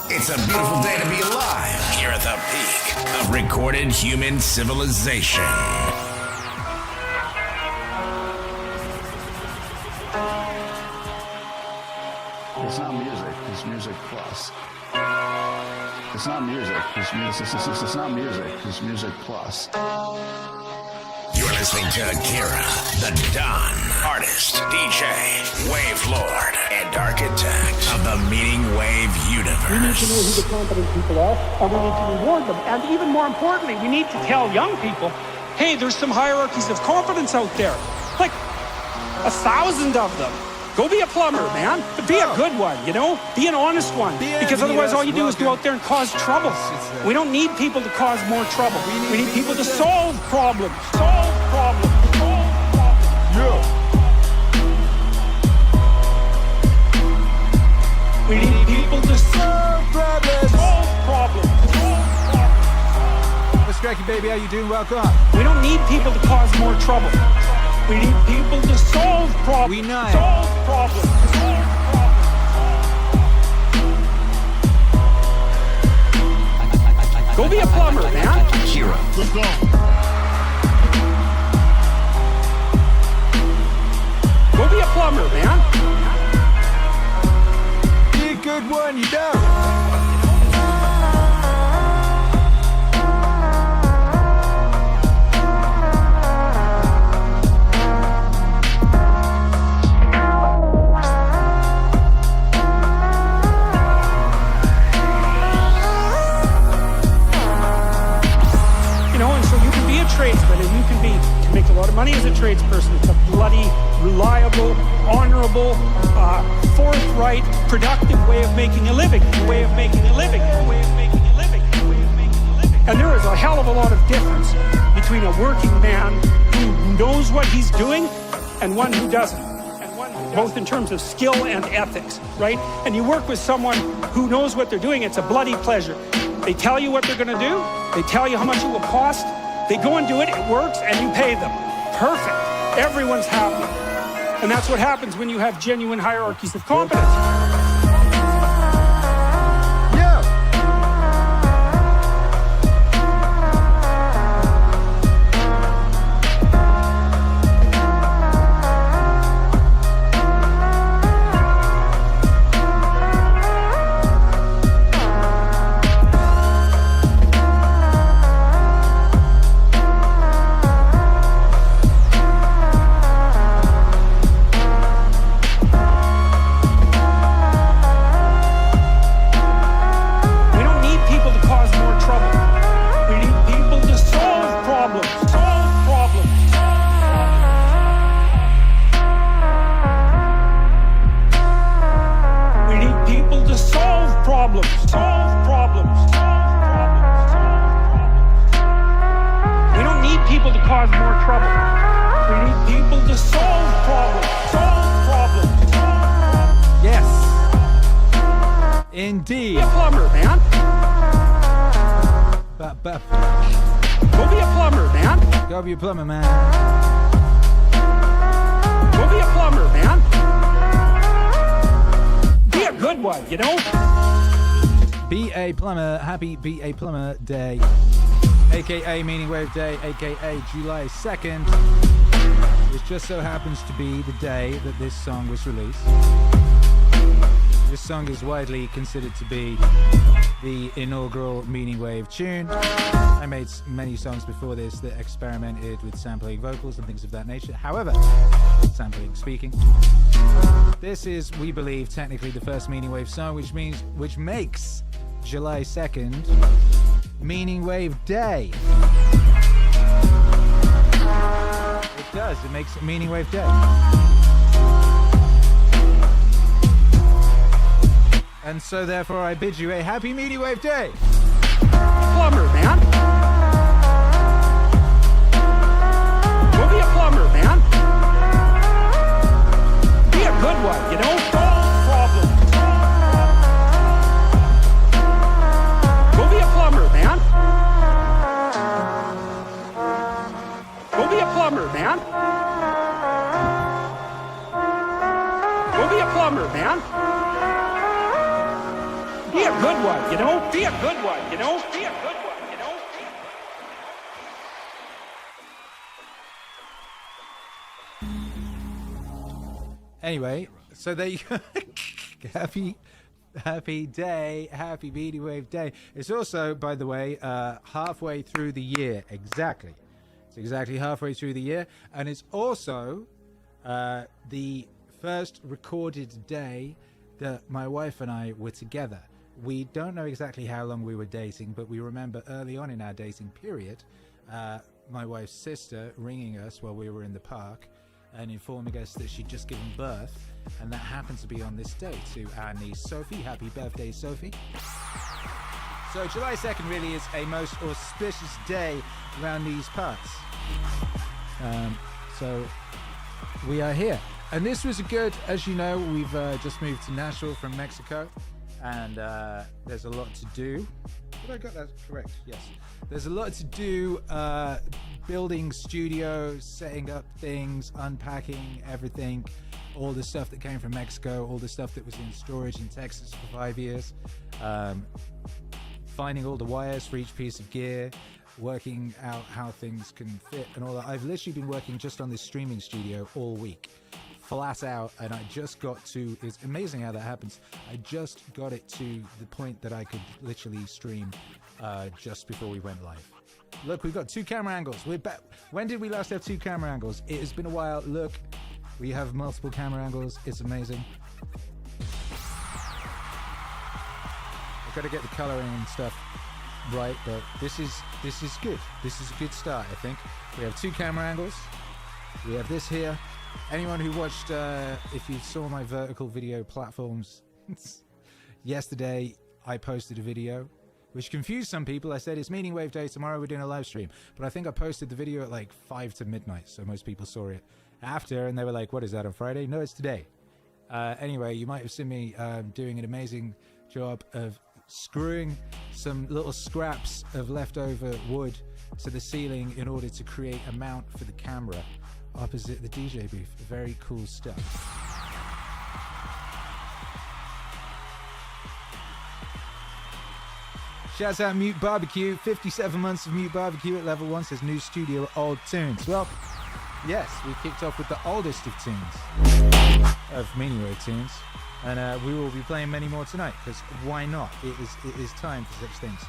It's a beautiful day to be alive here at the peak of recorded human civilization. It's not music, it's music plus. It's not music, it's music, it's not music, it's music plus. You're listening to Akira, the Don, artist, DJ, wave lord, and architect of the Meaning Wave universe. We need to know who the competent people are, and we need to reward them. And even more importantly, we need to tell young people, hey, there's some hierarchies of competence out there. Like 1,000 of them. Go be a plumber, man. But be a good one, you know? Be an honest one. Because otherwise all you do is go out there and cause trouble. We don't need people to cause more trouble. We need people to solve problems. Solve problems. Solve problems. Yeah. We need people to solve problems. Solve problems. Solve problems. What's cracking, baby? How you doing? Welcome. We don't need people to cause more trouble. We need people to solve problems. We know. Solve problems. Solve problems. Go be a plumber, man. Akira. Let's go. Go be a plumber, man. Be a good one, you know. Tradesman, and you can make a lot of money as a tradesperson. It's a bloody, reliable, honorable, forthright, productive way of making a living. Way of making a living. Way of making a living. Way of making a living. And there is a hell of a lot of difference between a working man who knows what he's doing and one who doesn't. Both in terms of skill and ethics, right? And you work with someone who knows what they're doing. It's a bloody pleasure. They tell you what they're going to do. They tell you how much it will cost. They go and do it, it works, and you pay them. Perfect. Everyone's happy. And that's what happens when you have genuine hierarchies of competence. Indeed. Be a plumber, man. Go be a plumber, man. Go be a plumber, man. Go be a plumber, man. Be a good one, you know? Be a plumber. Happy Be a Plumber Day. AKA Meaning Wave Day, AKA July 2nd. Which just so happens to be the day that this song was released. This song is widely considered to be the inaugural Meaning Wave tune. I made many songs before this that experimented with sampling vocals and things of that nature. However, sampling speaking, this is, we believe, technically the first Meaning Wave song, which makes July 2nd Meaning Wave Day. It does, it makes Meaning Wave Day. And so therefore I bid you a happy Meaning Wave Day. Plumber, man. Go be a plumber, man. Be a good one, you know? Solve problems. Go be a plumber, man. Go be a plumber, man. Go be a plumber, man. Be a good one, you know? Be a good one, you know? Be a good one, you know? Anyway, so there you go. Happy day, happy Meaning Wave Day. It's also, by the way, halfway through the year. Exactly. It's exactly halfway through the year. And it's also the first recorded day that my wife and I were together. We don't know exactly how long we were dating, but we remember early on in our dating period, my wife's sister ringing us while we were in the park and informing us that she'd just given birth, and that happened to be on this day to our niece Sophie. Happy birthday, Sophie. So July 2nd really is a most auspicious day around these parts. So we are here. And this was a good, as you know, we've just moved to Nashville from Mexico, and there's a lot to do. Did I got that correct? Yes. There's a lot to do, building studios, setting up things, unpacking everything, all the stuff that came from Mexico, all the stuff that was in storage in Texas for 5 years, finding all the wires for each piece of gear, working out how things can fit and all that. I've literally been working just on this streaming studio all week, flat out, and I just got to, it's amazing how that happens, I just got it to the point that I could literally stream just before we went live. Look, we've got 2 camera angles. We're back. When did we last have 2 camera angles? It has been a while. Look, we have multiple camera angles. It's amazing. I've got to get the coloring and stuff right, but this is good. This is a good start, I think. We have 2 camera angles. We have this here. Anyone who watched, if you saw my vertical video platforms, yesterday I posted a video which confused some people. I said it's Meaning Wave Day, tomorrow we're doing a live stream, but I think I posted the video at like 5 to midnight, so most people saw it after and they were like, what is that, on Friday? No, it's today. Anyway, you might have seen me doing an amazing job of screwing some little scraps of leftover wood to the ceiling in order to create a mount for the camera opposite the DJ booth. Very cool stuff. Shouts out Mute Barbecue. 57 months of Mute Barbecue at level 1, says new studio, old tunes. Well, yes, we kicked off with the oldest of tunes, of Meaning Wave tunes, and we will be playing many more tonight, because why not? It is time for such things.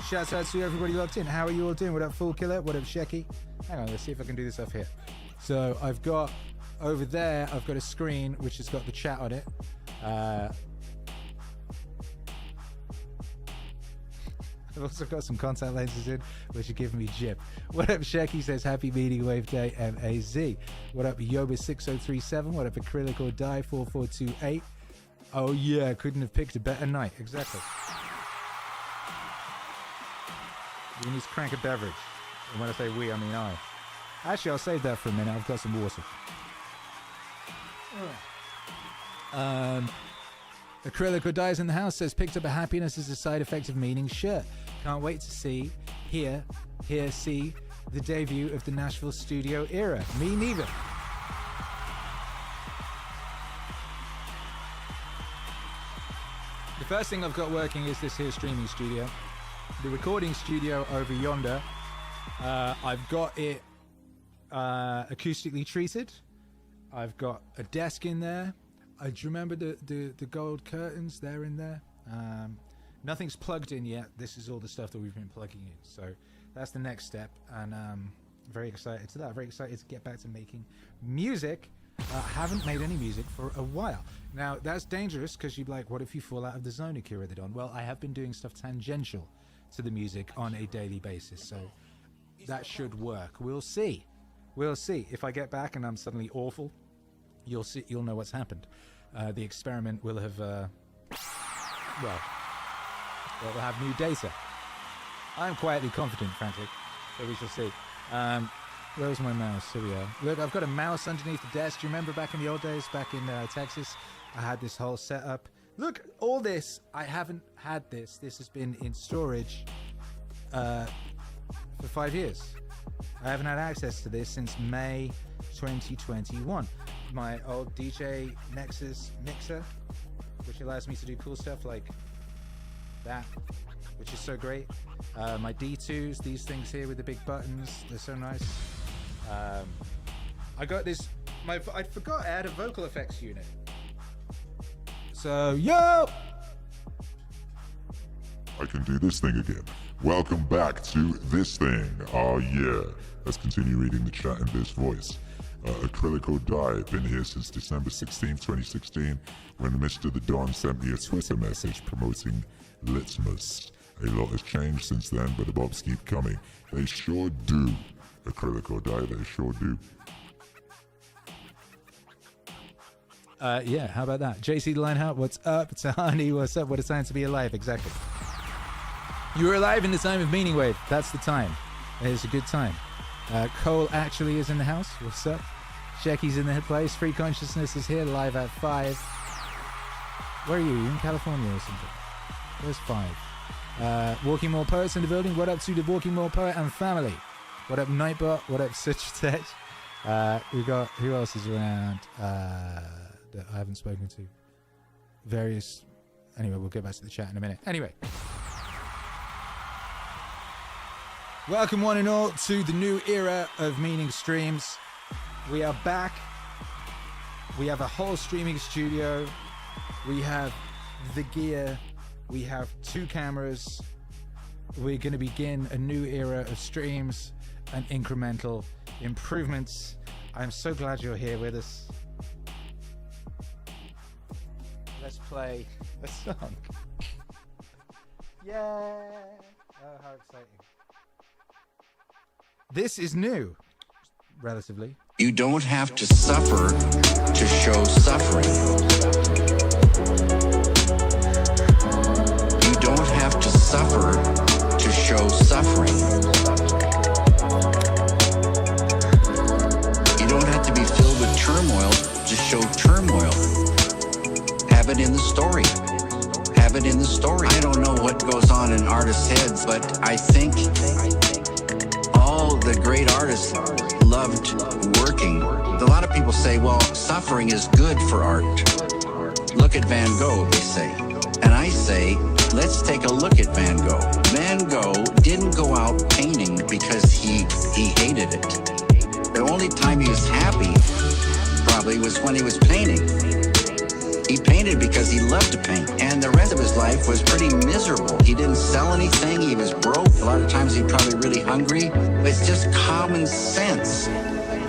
Shouts out to everybody locked in. How are you all doing? What up, Fool Killer? What up, Shecky? Hang on, let's see if I can do this off here. So I've got, over there, I've got a screen which has got the chat on it. I've also got some contact lenses in, which are giving me jip. What up, Shecky says, happy Meaning Wave Day, M-A-Z. What up, Yoba6037? What up, Acrylic or Die 4428? Oh yeah, couldn't have picked a better night. Exactly. We need to crank a beverage. And when I say we, I mean I. Actually, I'll save that for a minute. I've got some water. Acrylic or Dies in the house says, picked up a happiness as a side effect of Meaning shirt. Can't wait to see, see the debut of the Nashville studio era. Me neither. The first thing I've got working is this here streaming studio. The recording studio over yonder, I've got it acoustically treated. I've got a desk in there. Do you remember the gold curtains? They're in there. Nothing's plugged in yet. This is all the stuff that we've been plugging in. So that's the next step, and very excited to that. Very excited to get back to making music. Haven't made any music for a while. Now, that's dangerous, because you'd be like, what if you fall out of the zone, Akira the Don? Well, I have been doing stuff tangential to the music on a daily basis, so that should work. We'll see. We'll see. If I get back and I'm suddenly awful, you'll see. You'll know what's happened. The experiment will have, we'll have new data. I'm quietly confident, frankly, so we shall see. Where's my mouse? Here we are. Look, I've got a mouse underneath the desk. Do you remember back in the old days, back in Texas? I had this whole setup. Look, all this, I haven't had this. This has been in storage for 5 years. I haven't had access to this since May 2021. My old DJ Nexus mixer which allows me to do cool stuff like that, which is so great. My D2s, these things here with the big buttons, they're so nice. I got this, I forgot I had a vocal effects unit. So, yo! I can do this thing again. Welcome back to this thing. Oh yeah. Let's continue reading the chat in this voice. Acrylico Die, been here since December 16th, 2016, when Mr. The Don sent me a Twitter message promoting Litmus. A lot has changed since then, but the bobs keep coming. They sure do. Acrylico Die, they sure do. Yeah, how about that? JC Lineout, what's up? Tahani, what's up? What a time to be alive, exactly. You were alive in the time of Meaningwave. That's the time. It's a good time. Cole actually is in the house. What's up? Jacky's in the place. Free Consciousness is here live at 5. Where are you? You in California or something? Where's 5? Walking More Poets in the building. What up to the Walking More Poet and family? What up, Nightbot? What up, Such Tech? We got, who else is around that I haven't spoken to? Various, anyway, we'll get back to the chat in a minute. Anyway. Welcome one and all to the new era of Meaning Streams. We are back. We have a whole streaming studio. We have the gear. We have 2 cameras. We're going to begin a new era of streams and incremental improvements. I'm so glad you're here with us. Let's play a song. Yeah! Oh, how exciting. This is new, relatively. You don't have to suffer to show suffering. You don't have to suffer to show suffering. You don't have to be filled with turmoil to show turmoil. Have it in the story. Have it in the story. I don't know what goes on in artists' heads, but I think all the great artists loved working. A lot of people say, well, suffering is good for art. Look at Van Gogh, they say. And I say, let's take a look at Van Gogh. Van Gogh didn't go out painting because he hated it. The only time he was happy probably was when he was painting. He painted because he loved to paint, and the rest of his life was pretty miserable. He didn't sell anything, he was broke. A lot of times he's probably really hungry. It's just common sense.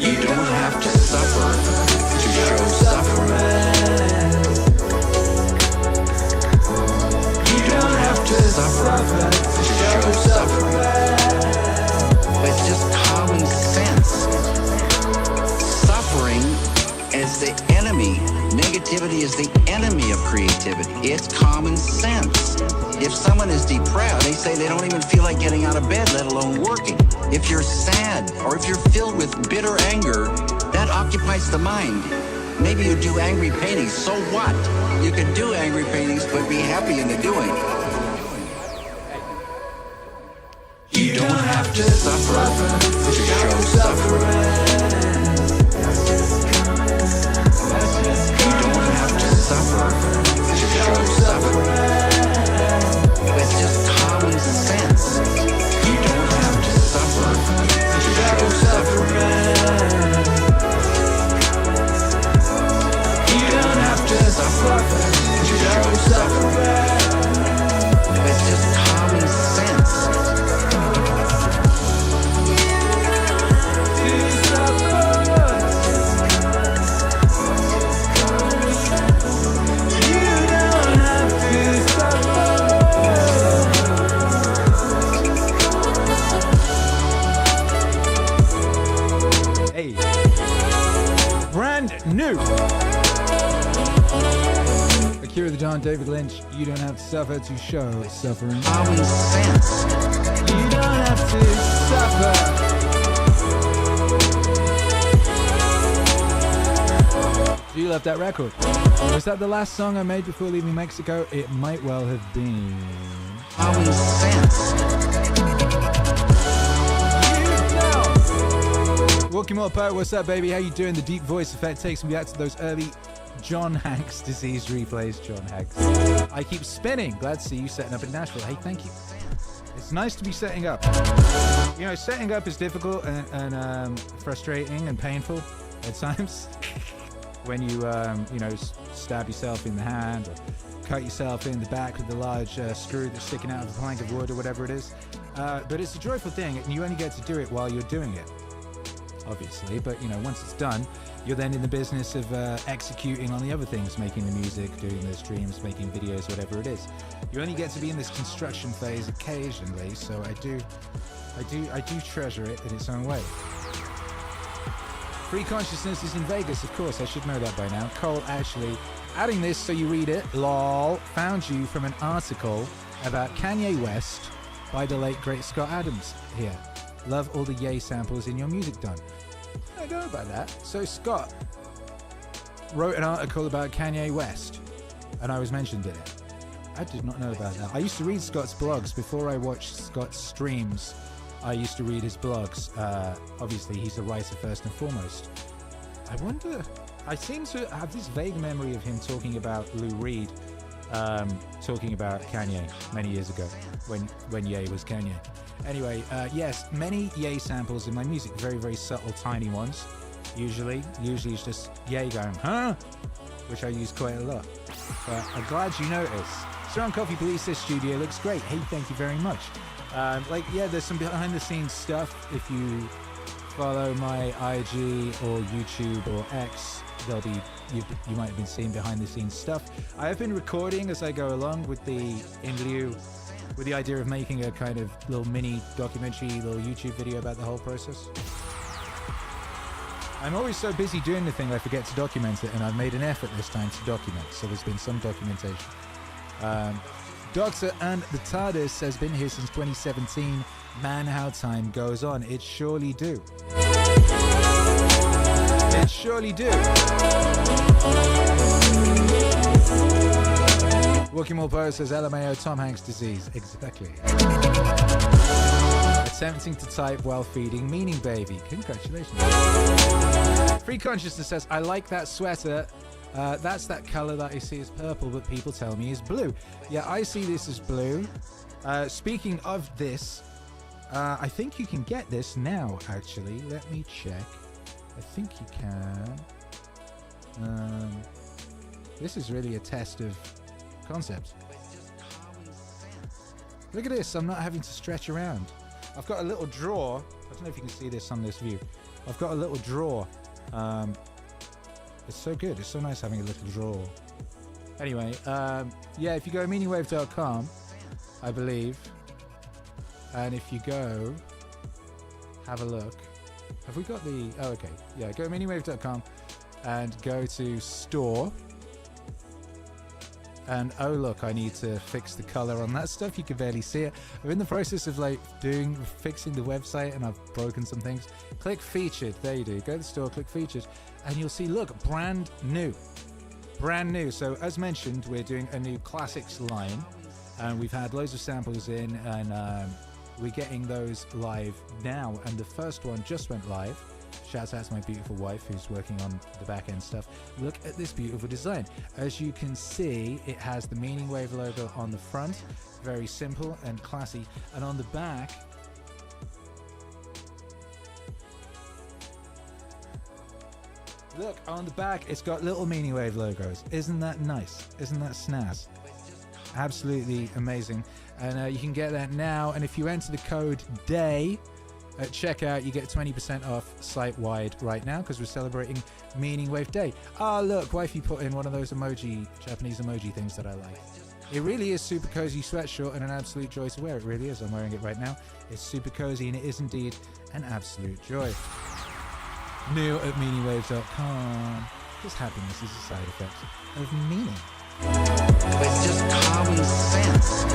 You don't have to suffer to show suffering. You don't have to suffer to show suffering. It's just common sense. Suffering is the enemy. Negativity is the enemy of creativity. It's common sense. If someone is depressed, they say they don't even feel like getting out of bed, let alone working. If you're sad or if you're filled with bitter anger, that occupies the mind. Maybe you do angry paintings, so what? You can do angry paintings, but be happy in the doing. You don't have to suffer to show suffering. Suffer to show suffering. It's just common sense. You don't have to suffer to show suffering. You don't have to suffer to show suffering. It's just common sense. New Akira the Don, David Lynch. You don't have to suffer to show suffering. Common sense. You don't have to suffer. Do you love that record? Was that the last song I made before leaving Mexico? It might well have been. Common sense. Walking More Poet, what's up, baby? How you doing? The deep voice effect takes me back to those early John Hanks disease replays John Hanks. I keep spinning. Glad to see you setting up in Nashville. Hey, thank you. It's nice to be setting up. You know, setting up is difficult and frustrating and painful at times. When you, you know, stab yourself in the hand or cut yourself in the back with the large screw that's sticking out of a plank of wood or whatever it is. But it's a joyful thing, and you only get to do it while you're doing it, obviously. But, you know, once it's done, you're then in the business of executing on the other things, making the music, doing the streams, making videos, whatever it is. You only get to be in this construction phase occasionally, so I do treasure it in its own way. Free Consciousness is in Vegas, of course. I should know that by now. Cole actually adding this so you read it. Lol. Found you from an article about Kanye West by the late great Scott Adams here. Love all the Ye samples in your music done. I don't know about that. So Scott wrote an article about Kanye West, and I was mentioned in it. I did not know about that. I used to read Scott's blogs before I watched Scott's streams. I used to read his blogs. Obviously, he's a writer first and foremost. I wonder, I seem to have this vague memory of him talking about Lou Reed, talking about Kanye many years ago when Ye was Kanye. Anyway, yes, many Ye samples in my music, very, very subtle, tiny ones. Usually it's just Ye going, huh? Which I use quite a lot. But I'm glad you noticed. Strong Coffee Police, this studio looks great. Hey, thank you very much. Yeah, there's some behind the scenes stuff. If you follow my IG or YouTube or X, there'll be you might have been seeing behind the scenes stuff. I have been recording as I go along with the idea of making a kind of little mini documentary, little YouTube video about the whole process. I'm always so busy doing the thing I forget to document it, and I've made an effort this time to document, so there's been some documentation. Doctor and the TARDIS has been here since 2017. Man, how time goes on. It surely do. It surely do. Wookie Poe says LMAO Tom Hanks disease. Exactly. Attempting to type while feeding Meaning Baby. Congratulations. Free Consciousness says, I like that sweater. That's that color that I see as purple, but people tell me is blue. Yeah, I see this as blue. Speaking of this, I think you can get this now, actually. Let me check. I think you can. This is really a test of concept. Look at this. I'm not having to stretch around. I've got a little drawer. I don't know if you can see this on this view. I've got a little drawer. It's so good. It's so nice having a little drawer. Anyway, yeah, if you go meaningwave.com, I believe, and if you go, have a look. Have we got the... Oh, okay. Yeah, go meaningwave.com and go to store. And oh look, I need to fix the color on that stuff. You can barely see it. I'm in the process of fixing the website, and I've broken some things. Click featured. There you do. Go to the store, click featured, and you'll see, look, brand new. So as mentioned, we're doing a new classics line, and we've had loads of samples in, and we're getting those live now. And the first one just went live. Shout out to my beautiful wife who's working on the back end stuff. Look at this beautiful design. As you can see, it has the Meaning Wave logo on the front. Very simple and classy. And on the back, look, on the back, it's got little Meaning Wave logos. Isn't that nice? Isn't that snaz? Absolutely amazing. And you can get that now. And if you enter the code DAY at checkout, you get 20% off site-wide right now, because we're celebrating Meaning Wave Day. Ah, look, wifey put in one of those Japanese emoji things that I like. It really is super cozy sweatshirt and an absolute joy to wear. It really is. I'm wearing it right now. It's super cozy, and it is indeed an absolute joy. New at meaningwave.com. Because happiness is a side effect of meaning. It's just common sense.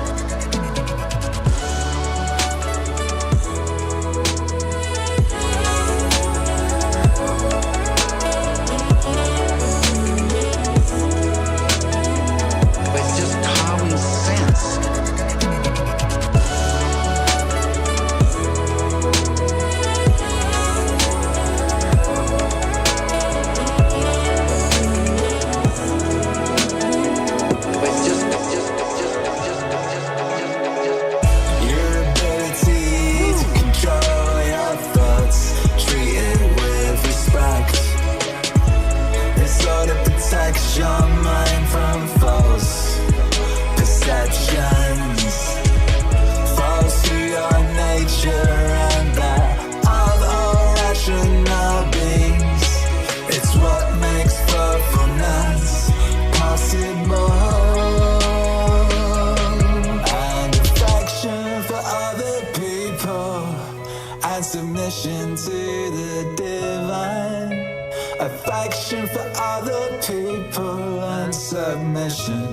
affection for other people, and submission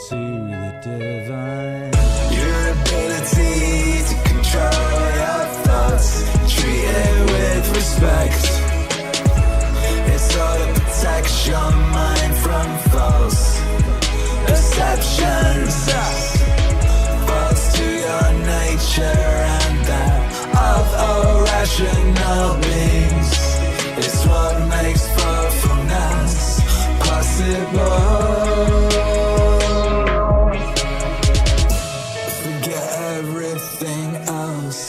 to the divine. Your ability to control your thoughts, treat it with respect. It's all to protect your mind from false perceptions, false to your nature and that of irrational beings. It's what makes fulfillment possible. Forget everything else.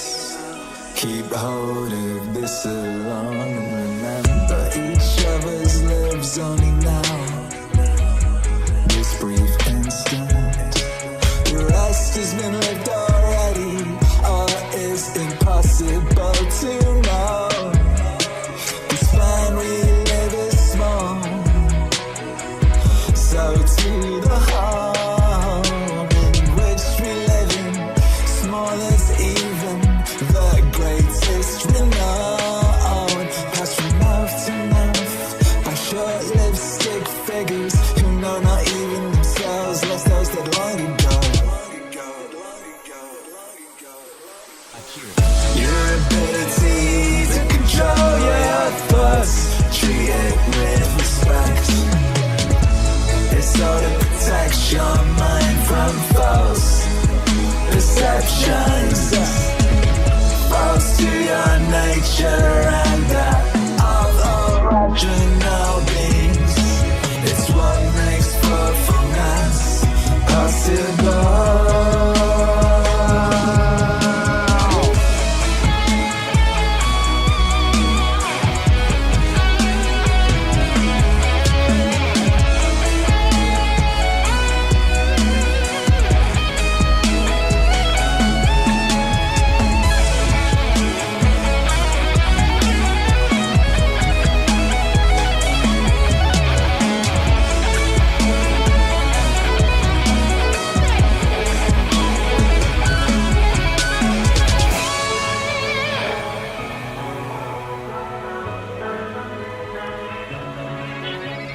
Keep hold of this alone and remember each of us lives only now. This brief instant. The rest has been lived already. All is impossible to know. We live is small, so to the home in which we live in, small as even the greatest renown, passed from mouth to mouth by short-lived stick figures who know not even themselves, lost those that long ago. Your ability to control your thoughts, treat it with respect. It's all to protect your mind from false perceptions, false to your nature and that of original beings. It's what makes fulfillment possible.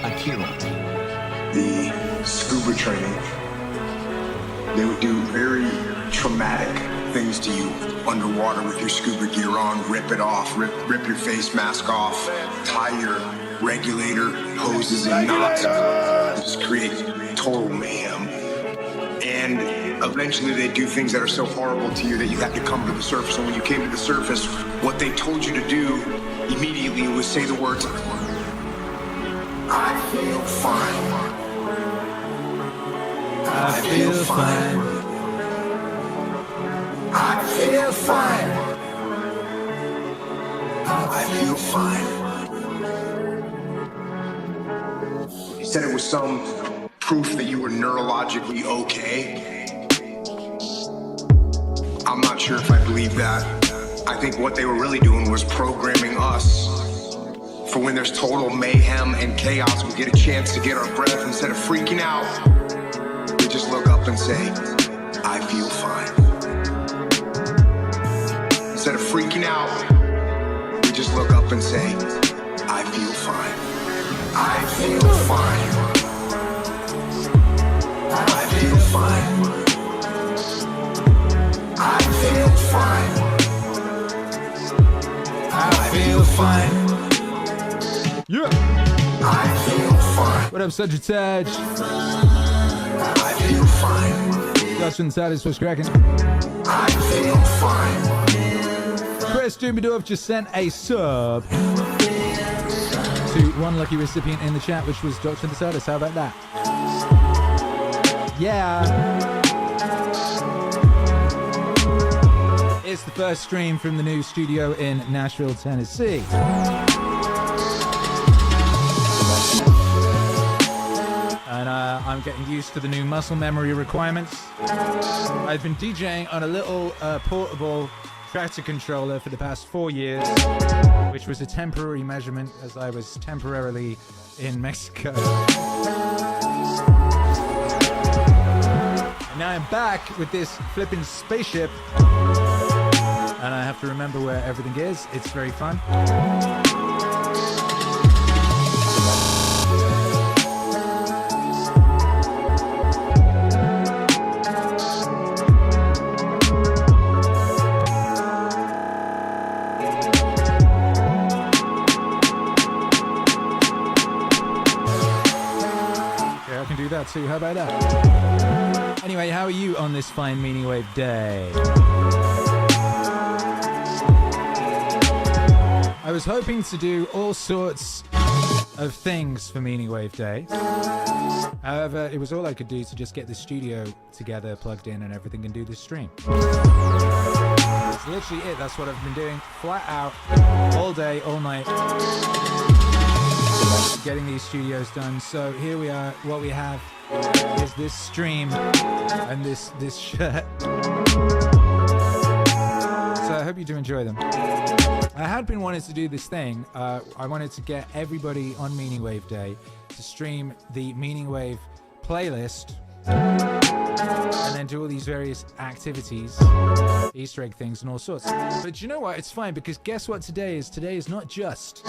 Akira. The scuba training, they would do very traumatic things to you underwater with your scuba gear on, rip it off, rip your face mask off, tie your regulator hoses in knots, just create total mayhem. And eventually they do things that are so horrible to you that you have to come to the surface. And when you came to the surface, what they told you to do immediately was say the words, I feel fine. I feel fine. I feel fine. I feel fine. He said it was some proof that you were neurologically okay. I'm not sure if I believe that. I think what they were really doing was programming us for when there's total mayhem and chaos, we get a chance to get our breath. Instead of freaking out, we just look up and say, I feel fine. Instead of freaking out, we just look up and say, I feel fine. I feel fine. I feel fine. I feel fine. I feel fine. Yeah. I feel fine. What up, Sagittag? I feel fine. Dustin Satis was cracking. I feel fine. Chris Doobie just sent a sub to one lucky recipient in the chat, which was Dr. Satis. How about that? Yeah. It's the first stream from the new studio in Nashville, Tennessee. And I'm getting used to the new muscle memory requirements. I've been DJing on a little portable tractor controller for the past 4 years, which was a temporary measurement as I was temporarily in Mexico. And now I'm back with this flipping spaceship, and I have to remember where everything is. It's very fun. part 2. How about that? Anyway, how are you on this fine Meaning Wave day? I was hoping to do all sorts of things for Meaning Wave Day. However, it was all I could do to just get the studio together, plugged in and everything, and do this stream. That's literally it. That's what I've been doing flat out all day, all night, getting these studios done. So here we are. What we have is this stream and this shirt. So I hope you do enjoy them. I had been wanting to do this thing. I wanted to get everybody on Meaning Wave Day to stream the Meaning Wave playlist and then do all these various activities, Easter egg things and all sorts. But you know what? It's fine, because guess what today is? Today is not just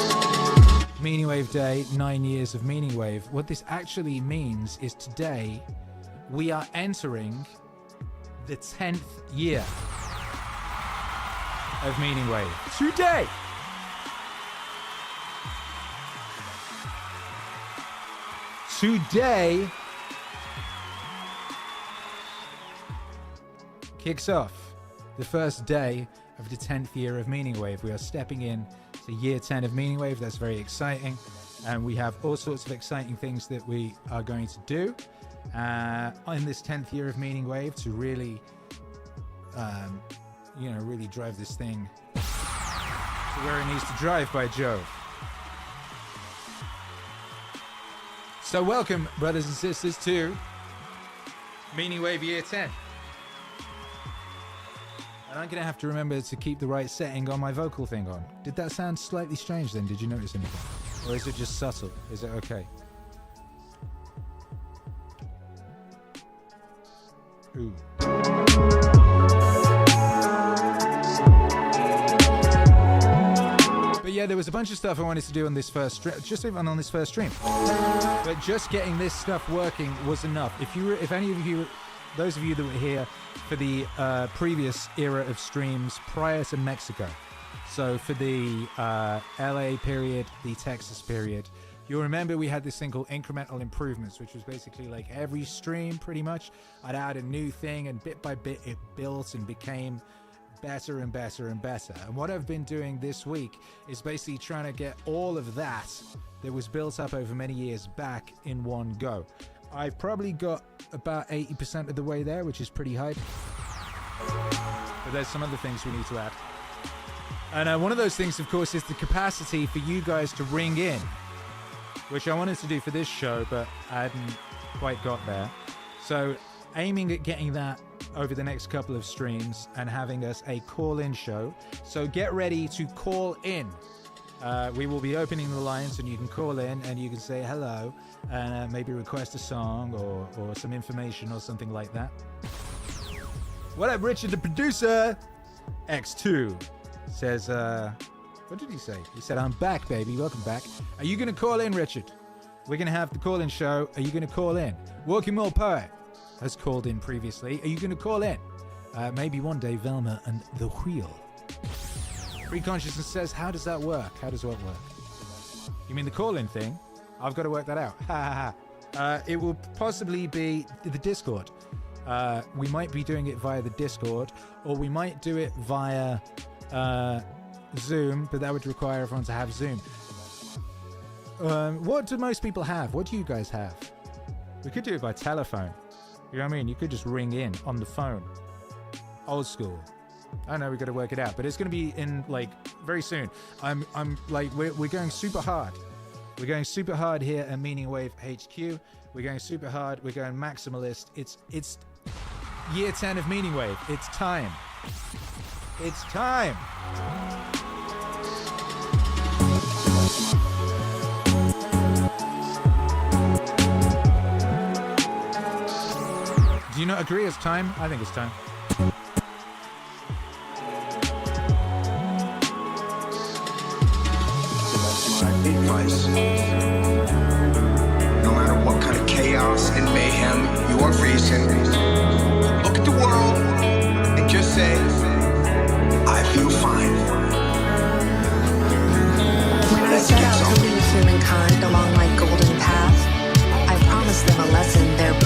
Meaning Wave Day, 9 years of Meaning Wave. What this actually means is today we are entering the 10th year of Meaning Wave. Today! Today kicks off the first day of the 10th year of Meaning Wave. We are stepping in to year 10 of Meaning Wave. That's very exciting. And we have all sorts of exciting things that we are going to do in this 10th year of Meaning Wave to really really drive this thing to where it needs to drive, by Jove. So welcome, brothers and sisters, to Meaning Wave Year 10. And I'm going to have to remember to keep the right setting on my vocal thing on. Did that sound slightly strange then? Did you notice anything? Or is it just subtle? Is it okay? Ooh. But yeah, there was a bunch of stuff I wanted to do on this first stream, just even on this first stream. But just getting this stuff working was enough. If any of you, those of you that were here for the previous era of streams prior to Mexico, so for the LA period, the Texas period, you'll remember we had this thing called incremental improvements, which was basically like every stream pretty much I'd add a new thing, and bit by bit it built and became better and better and better. And what I've been doing this week is basically trying to get all of that was built up over many years back in one go. I've probably got about 80% of the way there, which is pretty high. But there's some other things we need to add. And one of those things, of course, is the capacity for you guys to ring in, which I wanted to do for this show, but I hadn't quite got there. So aiming at getting that over the next couple of streams and having us a call-in show. So get ready to call in. We will be opening the lines, and you can call in and you can say hello and maybe request a song or some information or something like that. What up, Richard, the producer? X2 says, what did he say? He said, I'm back, baby. Welcome back. Are you going to call in, Richard? We're going to have the call-in show. Are you going to call in? Walking More Poet has called in previously. Are you going to call in? Maybe one day, Velma and the Wheel. Free Consciousness says, how does that work? How does what work? You mean the call-in thing? I've got to work that out. Ha ha ha. It will possibly be the Discord. We might be doing it via the Discord, or we might do it via Zoom, but that would require everyone to have Zoom. What do most people have? What do you guys have? We could do it by telephone. You know what I mean? You could just ring in on the phone. Old school. I don't know, we got to work it out, but it's going to be in like very soon. I'm like, we're going super hard. We're going super hard here at Meaning Wave HQ. We're going super hard. We're going maximalist. It's year 10 of Meaning Wave. It's time. It's time. Do you not agree it's time? I think it's time. Advice. No matter what kind of chaos and mayhem you are facing, look at the world and just say, I feel fine. When I set out to lead humankind along my golden path, I promised them a lesson their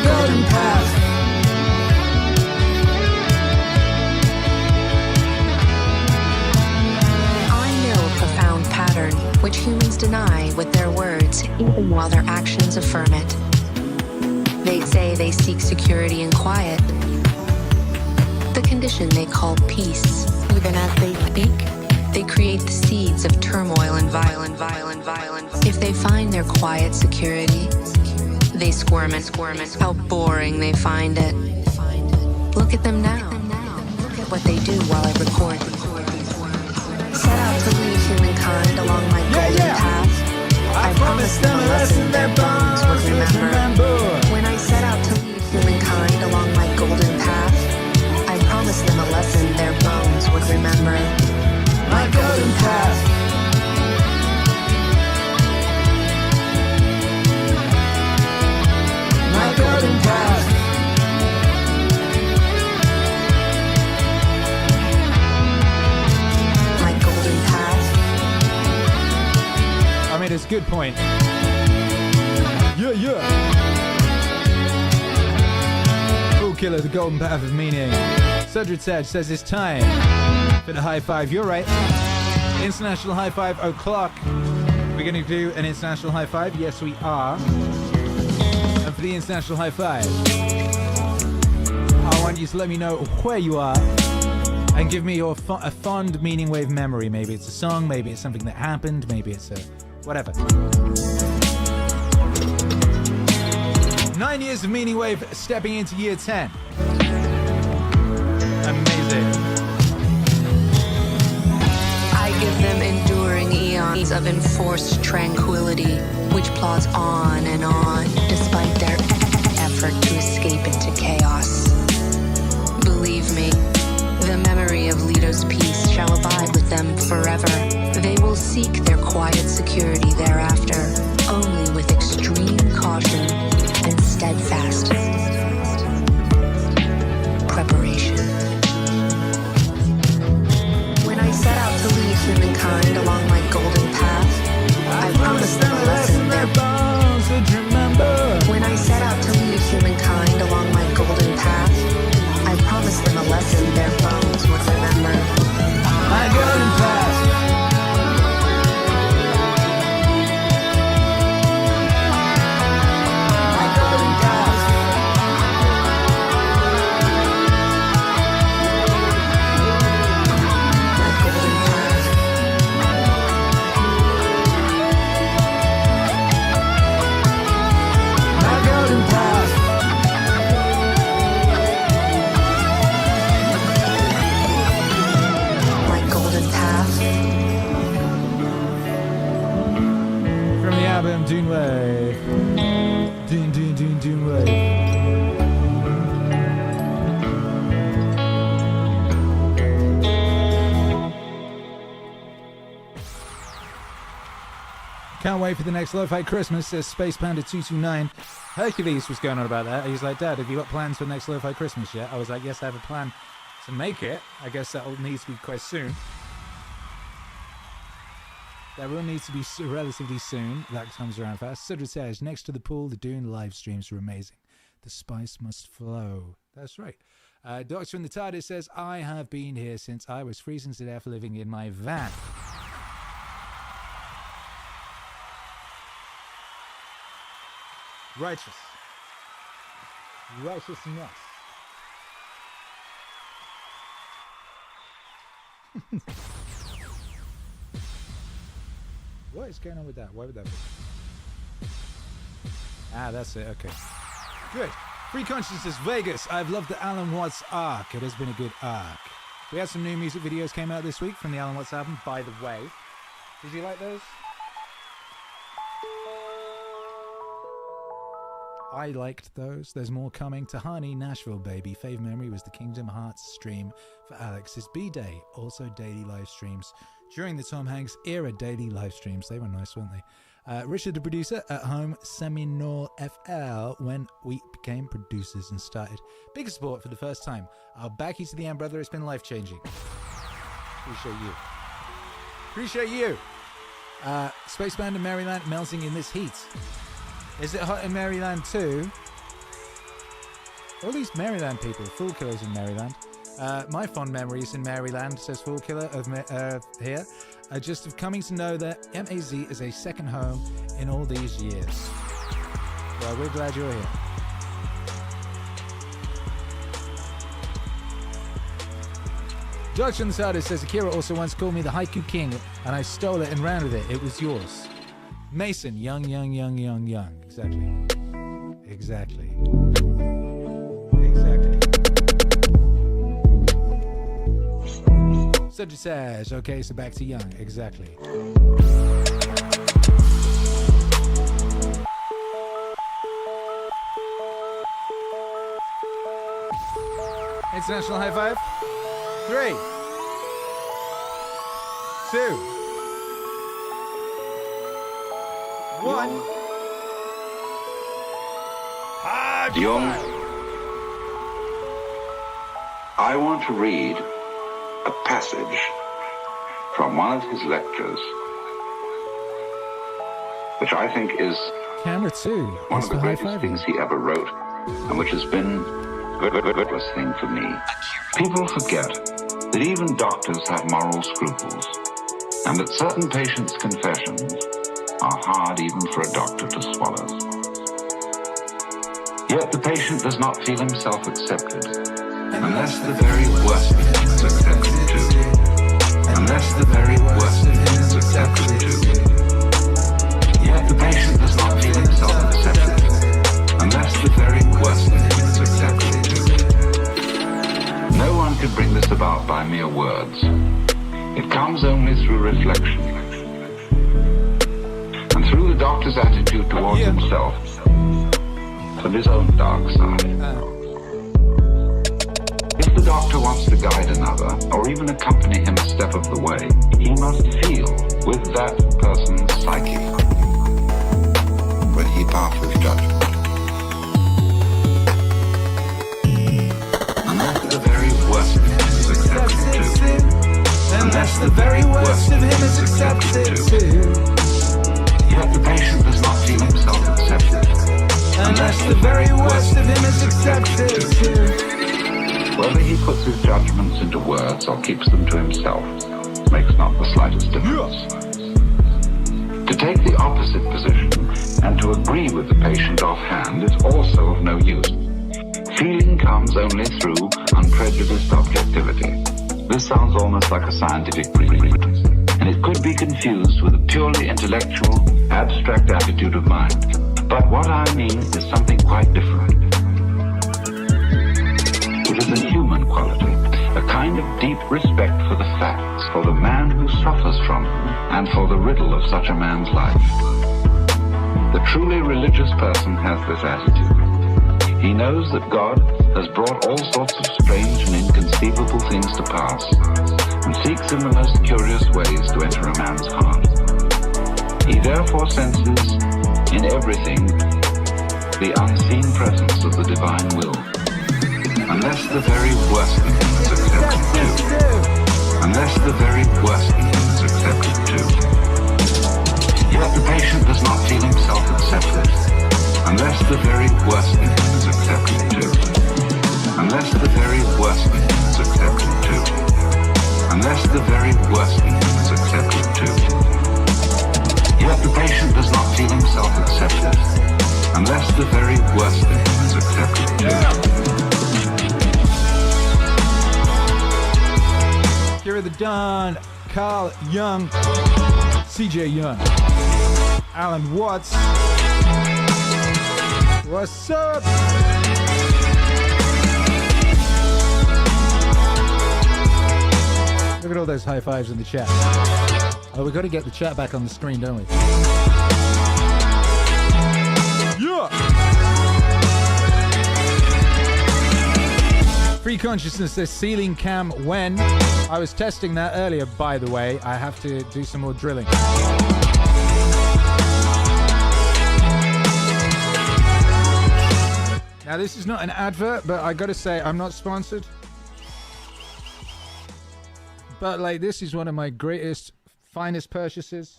golden path. I know a profound pattern which humans deny with their words, even while their actions affirm it. They say they seek security and quiet, the condition they call peace. Even as they speak, they create the seeds of turmoil and violence. If they find their quiet security, they squirm and how boring they find it. Look at them now. Look at what they do while I record. Set out to lead humankind along my golden path. I promised them a lesson their bones would remember. When I set out to lead humankind along my golden path, I promised them a lesson their bones would remember. My golden path. My golden path. My golden path. I mean, it's a good point. Yeah. Cool Killer, the golden path of meaning. Sudred Saj says it's time for the high five. You're right. International high five o'clock. We're going to do an international high five. Yes, we are. And for the international high five, I want you to let me know where you are and give me your a fond Meaning Wave memory. Maybe it's a song, maybe it's something that happened, maybe it's a whatever. 9 years of Meaning Wave stepping into year 10. Amazing. I give them enduring eons of enforced tranquility, which plods on and on, despite their effort to escape into chaos. Believe me, the memory of Leto's peace shall abide with them forever. They will seek their quiet security thereafter, only with extreme caution and steadfast preparation. When I set out to lead humankind along my golden path, I promised them a lesson their bones would remember. When I set out to lead humankind along my golden path, I promised them a lesson their bones would remember. My golden path. Dune Wave. Dune Wave. Can't wait for the next Lo-Fi Christmas, says Space Panda 229. Hercules was going on about that. He's like, Dad, have you got plans for the next Lo-Fi Christmas yet? I was like, yes, I have a plan to make it. I guess that will need to be quite soon. That will need to be relatively soon. That comes around fast. Cedric says, next to the pool, the Dune live streams are amazing. The spice must flow. That's right. Doctor in the TARDIS says, I have been here since I was freezing to death living in my van. Righteous. Righteousness. What is going on with that? Why would that be? Ah, that's it. Okay. Good. Free Consciousness Vegas. I've loved the Alan Watts arc. It has been a good arc. We had some new music videos came out this week from the Alan Watts album, by the way. Did you like those? I liked those. There's more coming. Tahani, Nashville, baby. Fave Memory was the Kingdom Hearts stream for Alex's B-Day. Also daily live streams. During the Tom Hanks era, daily live streams. They were nice, weren't they? Richard, the producer, at home, Seminole FL, when we became producers and started. Big support for the first time. I'll back you to the end, brother. It's been life-changing. Appreciate you. Appreciate you. Spaceman in Maryland melting in this heat. Is it hot in Maryland too? All these Maryland people, Fool Killers in Maryland. My fond memories in Maryland, says Fool Killer of here, just of coming to know that MAZ is a second home in all these years. Well, we're glad you're here. Judge Inside says Akira also once called me the Haiku King, and I stole it and ran with it. It was yours. Mason, young. Exactly. Sagittarius, okay, so back to young. Exactly. International high five. 3, 2. One. Jung, I want to read a passage from one of his lectures, which I think is Camera 2. one of the greatest things he ever wrote, and which has been a goodness thing for me. People forget that even doctors have moral scruples, and that certain patients' confessions are hard even for a doctor to swallow. Yet the patient does not feel himself accepted, unless the very worst of him is accepted too. Unless the very worst of him is accepted too. Yet the patient does not feel himself accepted, unless the very worst of him is accepted too. No one can bring this about by mere words. It comes only through reflection. And through the doctor's attitude towards himself and his own dark side. If the doctor wants to guide another, or even accompany him a step of the way, he must feel with that person's psyche when he passes judgment. Unless the very worst of him is accepted too. Unless the very worst of him is accepted too. Yet the patient does not feel himself accepted. Unless the very worst of him is accepted too. Whether he puts his judgments into words or keeps them to himself makes not the slightest difference. To take the opposite position and to agree with the patient offhand is also of no use. Feeling comes only through unprejudiced objectivity. This sounds almost like a scientific prelude, and it could be confused with a purely intellectual, abstract attitude of mind. But what I mean is something quite different. It is a human quality, a kind of deep respect for the facts, for the man who suffers from them, and for the riddle of such a man's life. The truly religious person has this attitude. He knows that God has brought all sorts of strange and inconceivable things to pass, and seeks in the most curious ways to enter a man's heart. He therefore senses in everything the unseen presence of the divine will. Unless the very worst of him is accepted too. Unless the very worst of him is accepted too. Yet the patient does not feel himself accepted. Unless the very worst of him is accepted too. Unless the very worst of him is accepted too. Unless the very worst of him is accepted too. Yet the patient does not feel himself accepted, unless the very worst of him is accepted too. Akira the Don, Carl Young, CJ Young, Alan Watts. What's up? Look at all those high fives in the chat. Oh, we've got to get the chat back on the screen, don't we? Yeah! Free Consciousness says ceiling cam when. I was testing that earlier, by the way. I have to do some more drilling. Now, this is not an advert, but I got to say, I'm not sponsored. But, like, this is one of my greatest, finest purchases.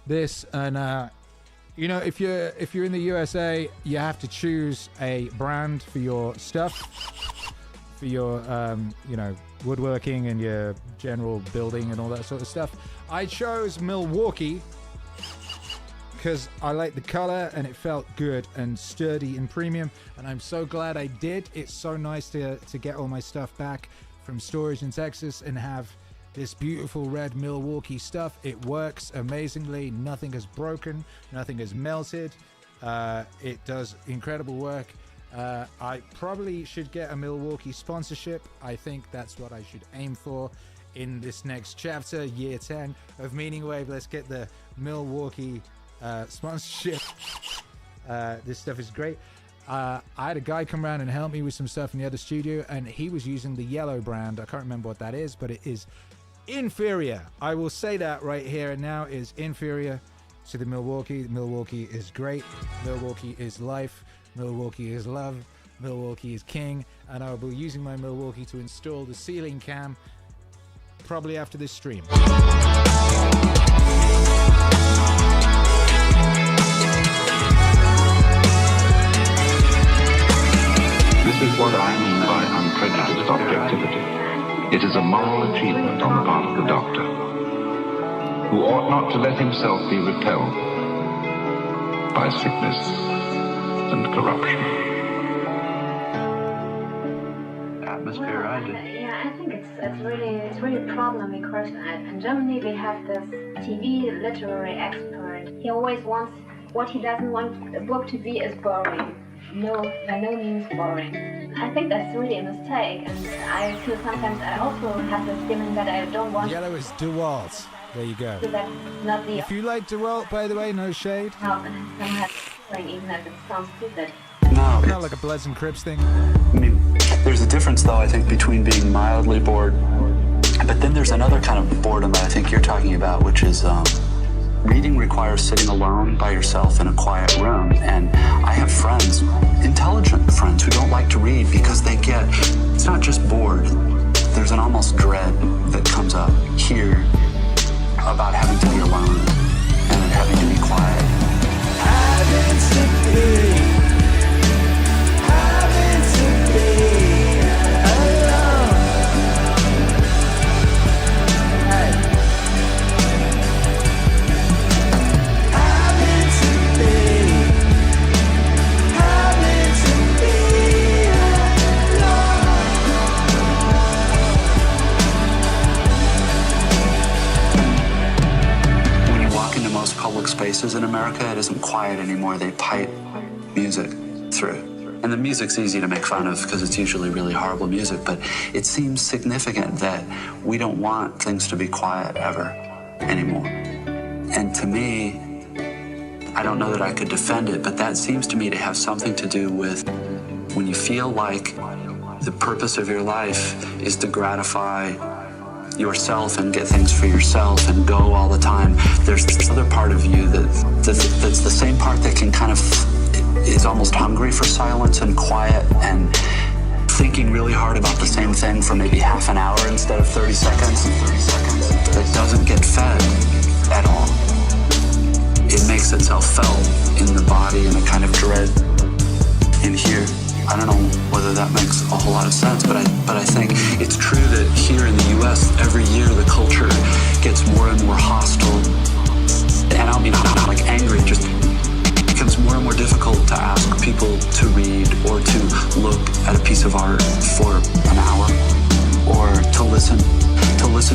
This, and You know, if you're in the USA, you have to choose a brand for your stuff, for your you know, woodworking and your general building and all that sort of stuff. I chose Milwaukee because I like the color and it felt good and sturdy and premium, and I'm so glad I did. It's so nice to get all my stuff back from storage in Texas and have this beautiful red Milwaukee stuff. It works amazingly. Nothing has broken, nothing has melted. It does incredible work. I probably should get a Milwaukee sponsorship. I think that's what I should aim for in this next chapter, year 10 of Meaning Wave. Let's get the Milwaukee sponsorship. This stuff is great. I had a guy come around and help me with some stuff in the other studio, and he was using the yellow brand. I can't remember what that is, but it is inferior. I will say that right here and now, is inferior to the Milwaukee. Milwaukee is great. Milwaukee is life. Milwaukee is love. Milwaukee is king. And I will be using my Milwaukee to install the ceiling cam probably after this stream. This is what I mean by unprejudiced objectivity. It is a moral achievement on the part of the doctor, who ought not to let himself be repelled by sickness and corruption. Atmosphere, yeah, I think it's really a problem because in Germany we have this TV literary expert. He always wants, what he doesn't want a book to be is boring. No, by no means boring. I think that's really a mistake, and I feel sometimes I also have this feeling that I don't want. Yellow is DeWalt. There you go. So that's not the. If you like DeWalt, by the way, no shade. Help, and I have even if it sounds stupid. No, it's not like a Bloods and Crips thing. I mean, there's a difference, though, I think, between being mildly bored, but then there's another kind of boredom that I think you're talking about, which is reading requires sitting alone by yourself in a quiet room, and I have friends, intelligent friends, who don't like to read because they get, it's not just bored, there's an almost dread that comes up here about having to be alone and having to be quiet. Having to be alone. Public spaces in America, it isn't quiet anymore. They pipe music through. And the music's easy to make fun of because it's usually really horrible music, but it seems significant that we don't want things to be quiet ever anymore. And to me, I don't know that I could defend it, but that seems to me to have something to do with when you feel like the purpose of your life is to gratify yourself and get things for yourself and go all the time. There's this other part of you that's the same part that can kind of is almost hungry for silence and quiet and thinking really hard about the same thing for maybe half an hour instead of 30 seconds. That doesn't get fed at all. It makes itself felt in the body in a kind of dread in here. I don't know whether that makes a whole lot of sense, but I think it's true that here in the US, every year the culture gets more and more hostile. And I don't mean like angry, just it becomes more and more difficult to ask people to read or to look at a piece of art for an hour or to listen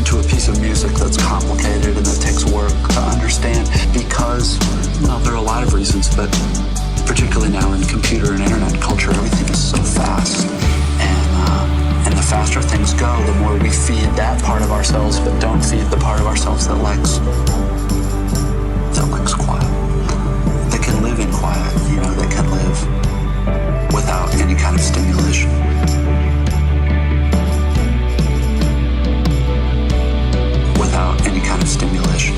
to a piece of music that's complicated and that takes work to understand because, well, there are a lot of reasons, but particularly now in computer and internet culture, everything is so fast. And the faster things go, the more we feed that part of ourselves, but don't feed the part of ourselves that likes quiet. That can live in quiet, that can live without any kind of stimulation. Without any kind of stimulation.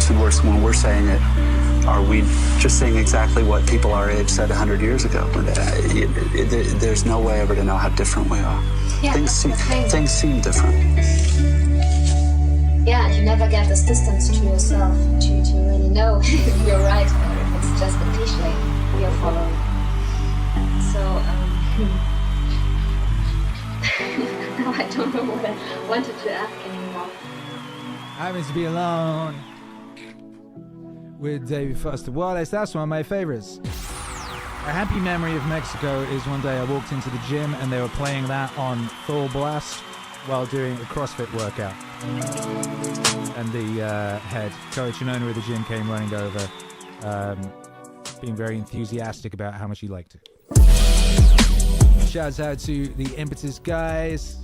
course, and when we're saying it, are we just saying exactly what people our age said 100 years ago? There's no way ever to know how different we are. Yeah, things seem different. Yeah, and you never get this distance to yourself to really know if you're right or if it's just a cliche you're following. So, now I don't know what I wanted to ask anymore. Happens to be alone with David Foster Wallace. That's one of my favorites. A happy memory of Mexico is one day I walked into the gym and they were playing that on full blast while doing a CrossFit workout. And the head coach and owner of the gym came running over, being very enthusiastic about how much he liked it. Shouts out to the Impetus guys.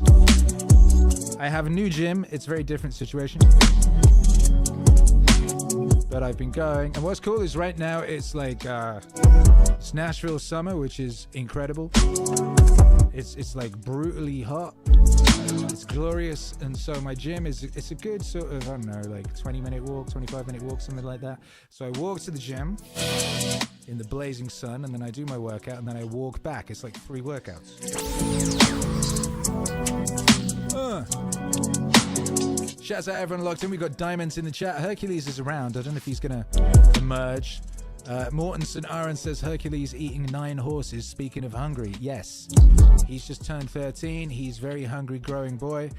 I have a new gym. It's a very different situation. But I've been going. And what's cool is right now it's like it's Nashville summer, which is incredible. It's like brutally hot. It's glorious. And so my gym it's a good sort of, I don't know, like 20-minute walk, 25-minute walk, something like that. So I walk to the gym in the blazing sun, and then I do my workout, and then I walk back. It's like 3 workouts. Shouts out everyone locked in. We got Diamonds in the chat. Hercules is around. I don't know if he's gonna emerge. Morton St. Aaron says Hercules eating 9 horses. Speaking of hungry, yes, he's just turned 13. He's very hungry, growing boy.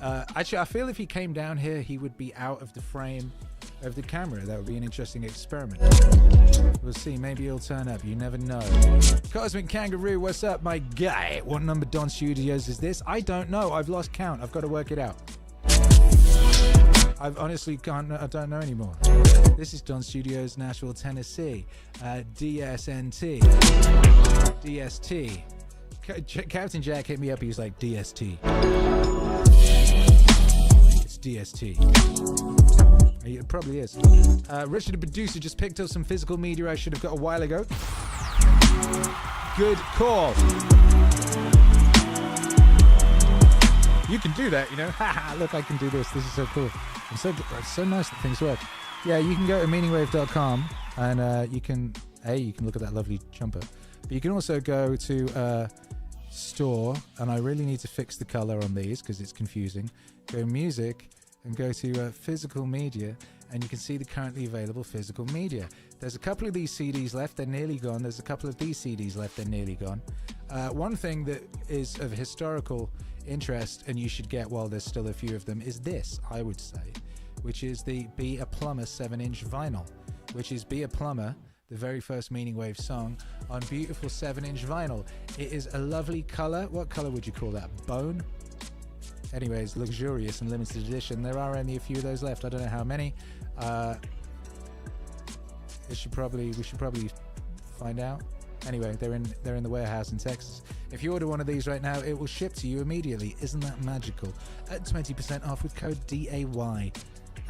Actually, I feel if he came down here, he would be out of the frame of the camera. That would be an interesting experiment. We'll see. Maybe he'll turn up. You never know. Cosmic Kangaroo, what's up, my guy? What number Don Studios is this? I don't know. I've lost count. I've got to work it out. I honestly I don't know anymore. This is Don Studios, Nashville, Tennessee. DSNT. DST. Captain Jack hit me up. He was like, DST. It's DST. It probably is. Richard, the producer, just picked up some physical media I should have got a while ago. Good call. You can do that, you know. Haha, look, I can do this. This is so cool. It's so nice that things work. Yeah, you can go to meaningwave.com and you can look at that lovely jumper. But you can also go to store, and I really need to fix the color on these because it's confusing. Go music and go to physical media, and you can see the currently available physical media. There's a couple of these CDs left, they're nearly gone. There's a couple of these CDs left, they're nearly gone. One thing that is of historical interest, and you should get while there's still a few of them, is this, I would say, which is the Be a Plumber 7-inch vinyl, which is Be a Plumber, the very first Meaning Wave song, on beautiful 7-inch vinyl. It is a lovely color. What color would you call that? Bone? Anyways, luxurious and limited edition. There are only a few of those left. I don't know how many. We should probably find out. Anyway, they're in the warehouse in Texas. If you order one of these right now, it will ship to you immediately. Isn't that magical? At 20% off with code DAY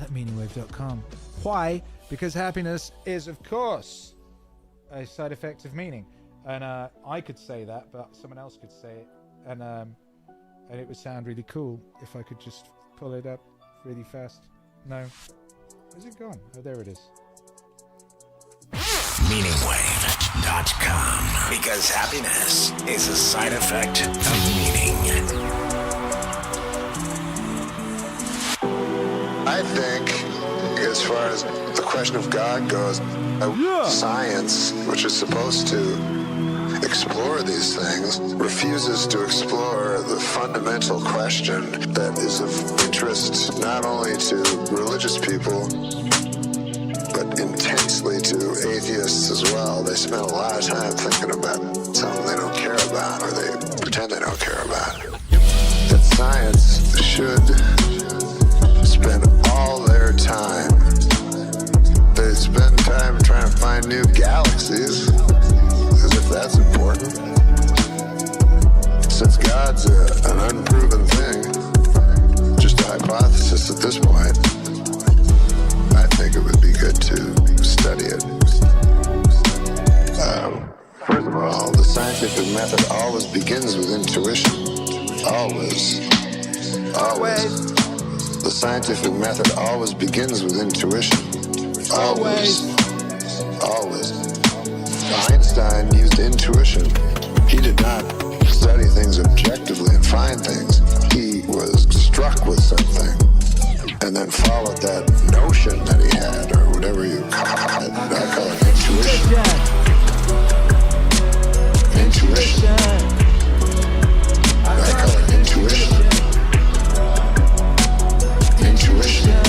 at meaningwave.com. Why? Because happiness is, of course, a side effect of meaning. And I could say that, but someone else could say it. And it would sound really cool if I could just pull it up really fast. No. Where's it gone? Oh, there it is. MEANINGWAVE.com, because happiness is a side effect of meaning. I think, as far as the question of God goes, science, which is supposed to explore these things, refuses to explore the fundamental question that is of interest not only to religious people, but intensely to atheists as well. They spend a lot of time thinking about something they don't care about, or they pretend they don't care about. That science should spend all their time. They spend time trying to find new galaxies, as if that's important. Since God's an unproven thing, just a hypothesis at this point, I think it would be good to study it. First of all, the scientific method always begins with intuition. Always. The scientific method always begins with intuition. Always. Always. Einstein used intuition. He did not study things objectively and find things. He was struck with something and then followed that notion that he had, or whatever you call it. I call it intuition. Intuition. I call it intuition. Intuition.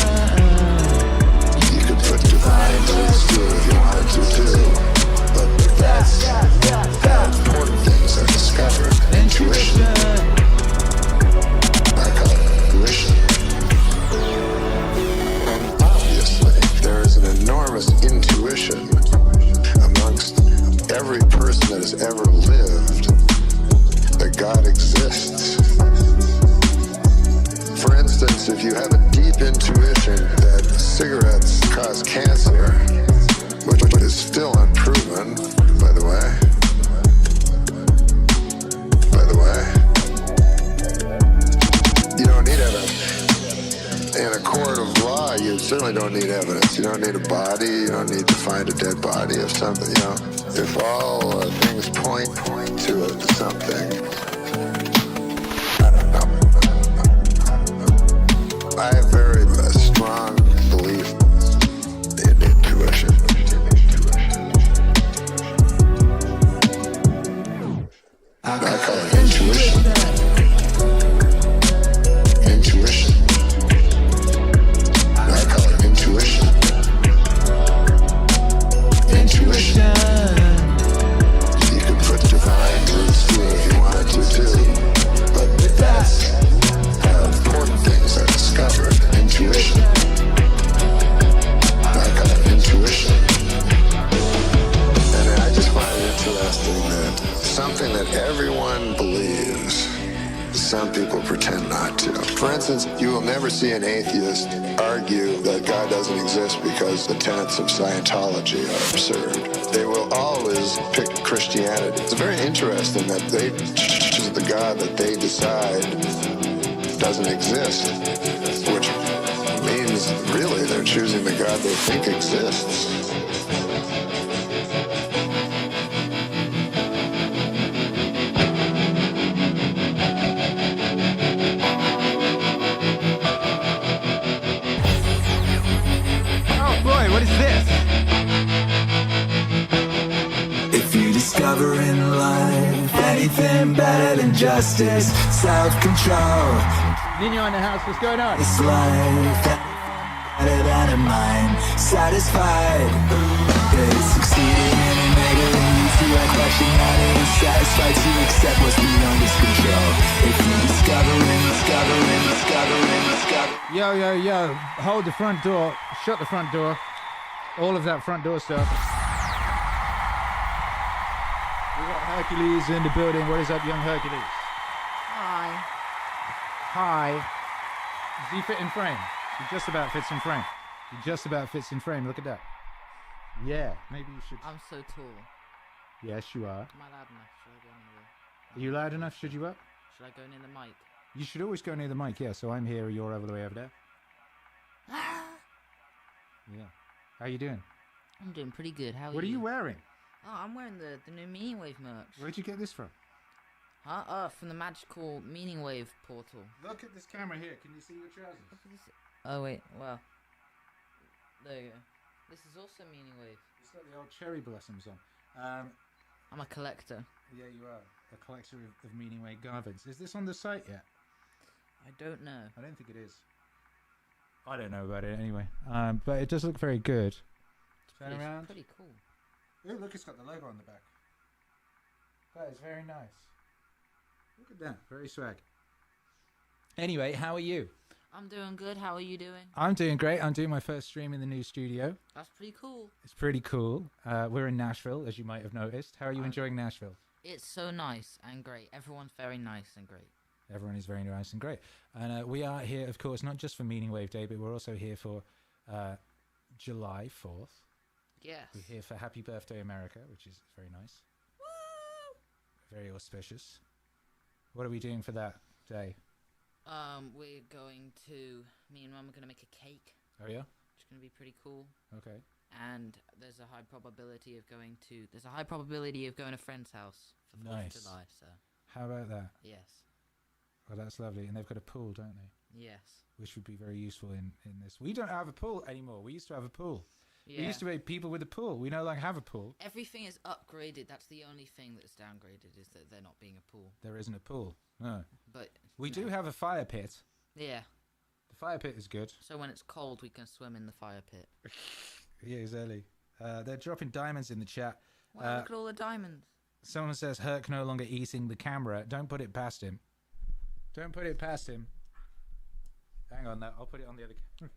You could put divine words to it if you wanted to too, but that's how important things are discovered. Intuition. I call it intuition. And obviously, there is an enormous intuition amongst every person that has ever lived that God exists. For instance, if you have a deep intuition that cigarettes cause cancer, which is still unproven, by the way, you don't need evidence. In a court of law, you certainly don't need evidence. You don't need a body. You don't need to find a dead body of something, you know. If all things point to something, I don't know. I have very strong belief in intuition. I call it intuition. Intuition. I call it intuition. Intuition. You can put divine roots to it if you wanted to too, but that's how important things are discovered. Intuition. I call it intuition. And I just find it interesting that something that everyone believes, some people pretend not to. For instance, you will never see an atheist argue that God doesn't exist because the tenets of Scientology are absurd. They will always pick Christianity. It's very interesting that they choose the God that they decide doesn't exist, which means really they're choosing the God they think exists. What is this? If you discover in life anything better than justice, self-control, Nino in the house, what's going on? it's life better than a mind, satisfied that it's succeeding in a negative easy like rushing out of it, satisfied to accept what's beyond its control. If you discover Yo, hold the front door, shut the front door, all of that front door stuff. We got Hercules in the building. What is up, young Hercules? Hi. Does he fit in frame? He just about fits in frame. He just about fits in frame. Look at that. Yeah, maybe you should. I'm so tall. Yes, you are. Am I loud enough? Should I go near the... Are you loud enough? Should you up? Should I go near the mic? You should always go near the mic, yeah. So I'm here, you're over the way over there. Yeah. How you doing? I'm doing pretty good. How are you? What are you wearing? Oh, I'm wearing the new MEANINGWAVE merch. Where'd you get this from? Huh? Oh, from the magical MEANINGWAVE portal. Look at this camera here. Can you see your trousers? Oh, wait. Well. There you go. This is also MEANINGWAVE. It's got the old cherry blossoms on. I'm a collector. Yeah, you are. A collector of MEANINGWAVE garments. Is this on the site yet? I don't know. I don't think it is. I don't know about it anyway. But it does look very good. Turn around. It's pretty cool. Ooh, look, it's got the logo on the back. That is very nice. Look at that. Very swag. Anyway, how are you? I'm doing good. How are you doing? I'm doing great. I'm doing my first stream in the new studio. That's pretty cool. It's pretty cool. We're in Nashville, as you might have noticed. How are you enjoying Nashville? It's so nice and great. Everyone's very nice and great. Everyone is very nice and great. And we are here, of course, not just for MEANINGWAVE Day, but we're also here for July 4th. Yes. We're here for Happy Birthday America, which is very nice. Woo! Very auspicious. What are we doing for that day? We're going to... Me and Mum are going to make a cake. Oh, yeah? Which is going to be pretty cool. Okay. And there's a high probability of going to... There's a high probability of going to a friend's house for 4th of July, so... How about that? Yes. Well, that's lovely. And they've got a pool, don't they? Yes. Which would be very useful in this. We don't have a pool anymore. We used to have a pool. Yeah. We used to be people with a pool. We no longer have a pool. Everything is upgraded. That's the only thing that's downgraded, is that there not being a pool. There isn't a pool. No. But... We do have a fire pit. Yeah. The fire pit is good. So when it's cold, we can swim in the fire pit. Yeah, exactly. They're dropping diamonds in the chat. Wow, look at all the diamonds. Someone says Herc no longer eating the camera. Don't put it past him. Don't put it past him. Hang on, I'll put it on the other camera.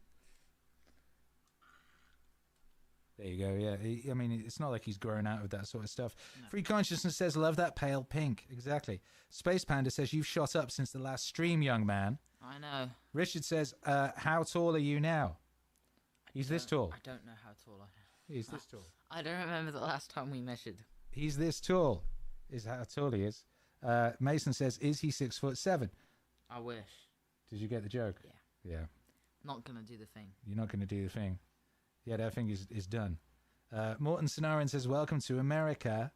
There you go, yeah. I mean, it's not like he's grown out of that sort of stuff. No. Free Consciousness says, love that pale pink. Exactly. Space Panda says, you've shot up since the last stream, young man. I know. Richard says, how tall are you now? He's this tall. I don't know how tall I am. He's this tall. I don't remember the last time we measured. He's this tall, is how tall he is. Mason says, is he 6'7"? I wish. Did you get the joke? Yeah. Yeah. Not going to do the thing. You're not going to do the thing. Yeah, that thing is done. Morton Sonaran says, welcome to America.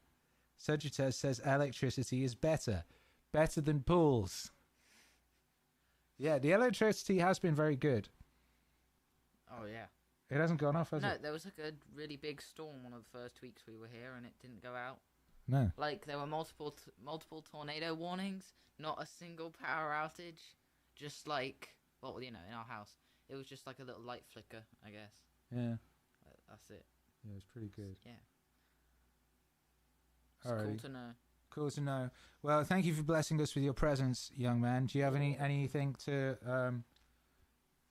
Sagittarius says, electricity is better. Better than pools. Yeah, the electricity has been very good. Oh, yeah. It hasn't gone off, has no, it? There was like a really big storm one of the first weeks we were here, and it didn't go out. No. Like, there were multiple tornado warnings, not a single power outage. Just like, well, you know, in our house. It was just like a little light flicker, I guess. Yeah. That's it. Yeah, it's pretty good. Yeah. It's cool to know. Cool to know. Well, thank you for blessing us with your presence, young man. Do you have anything to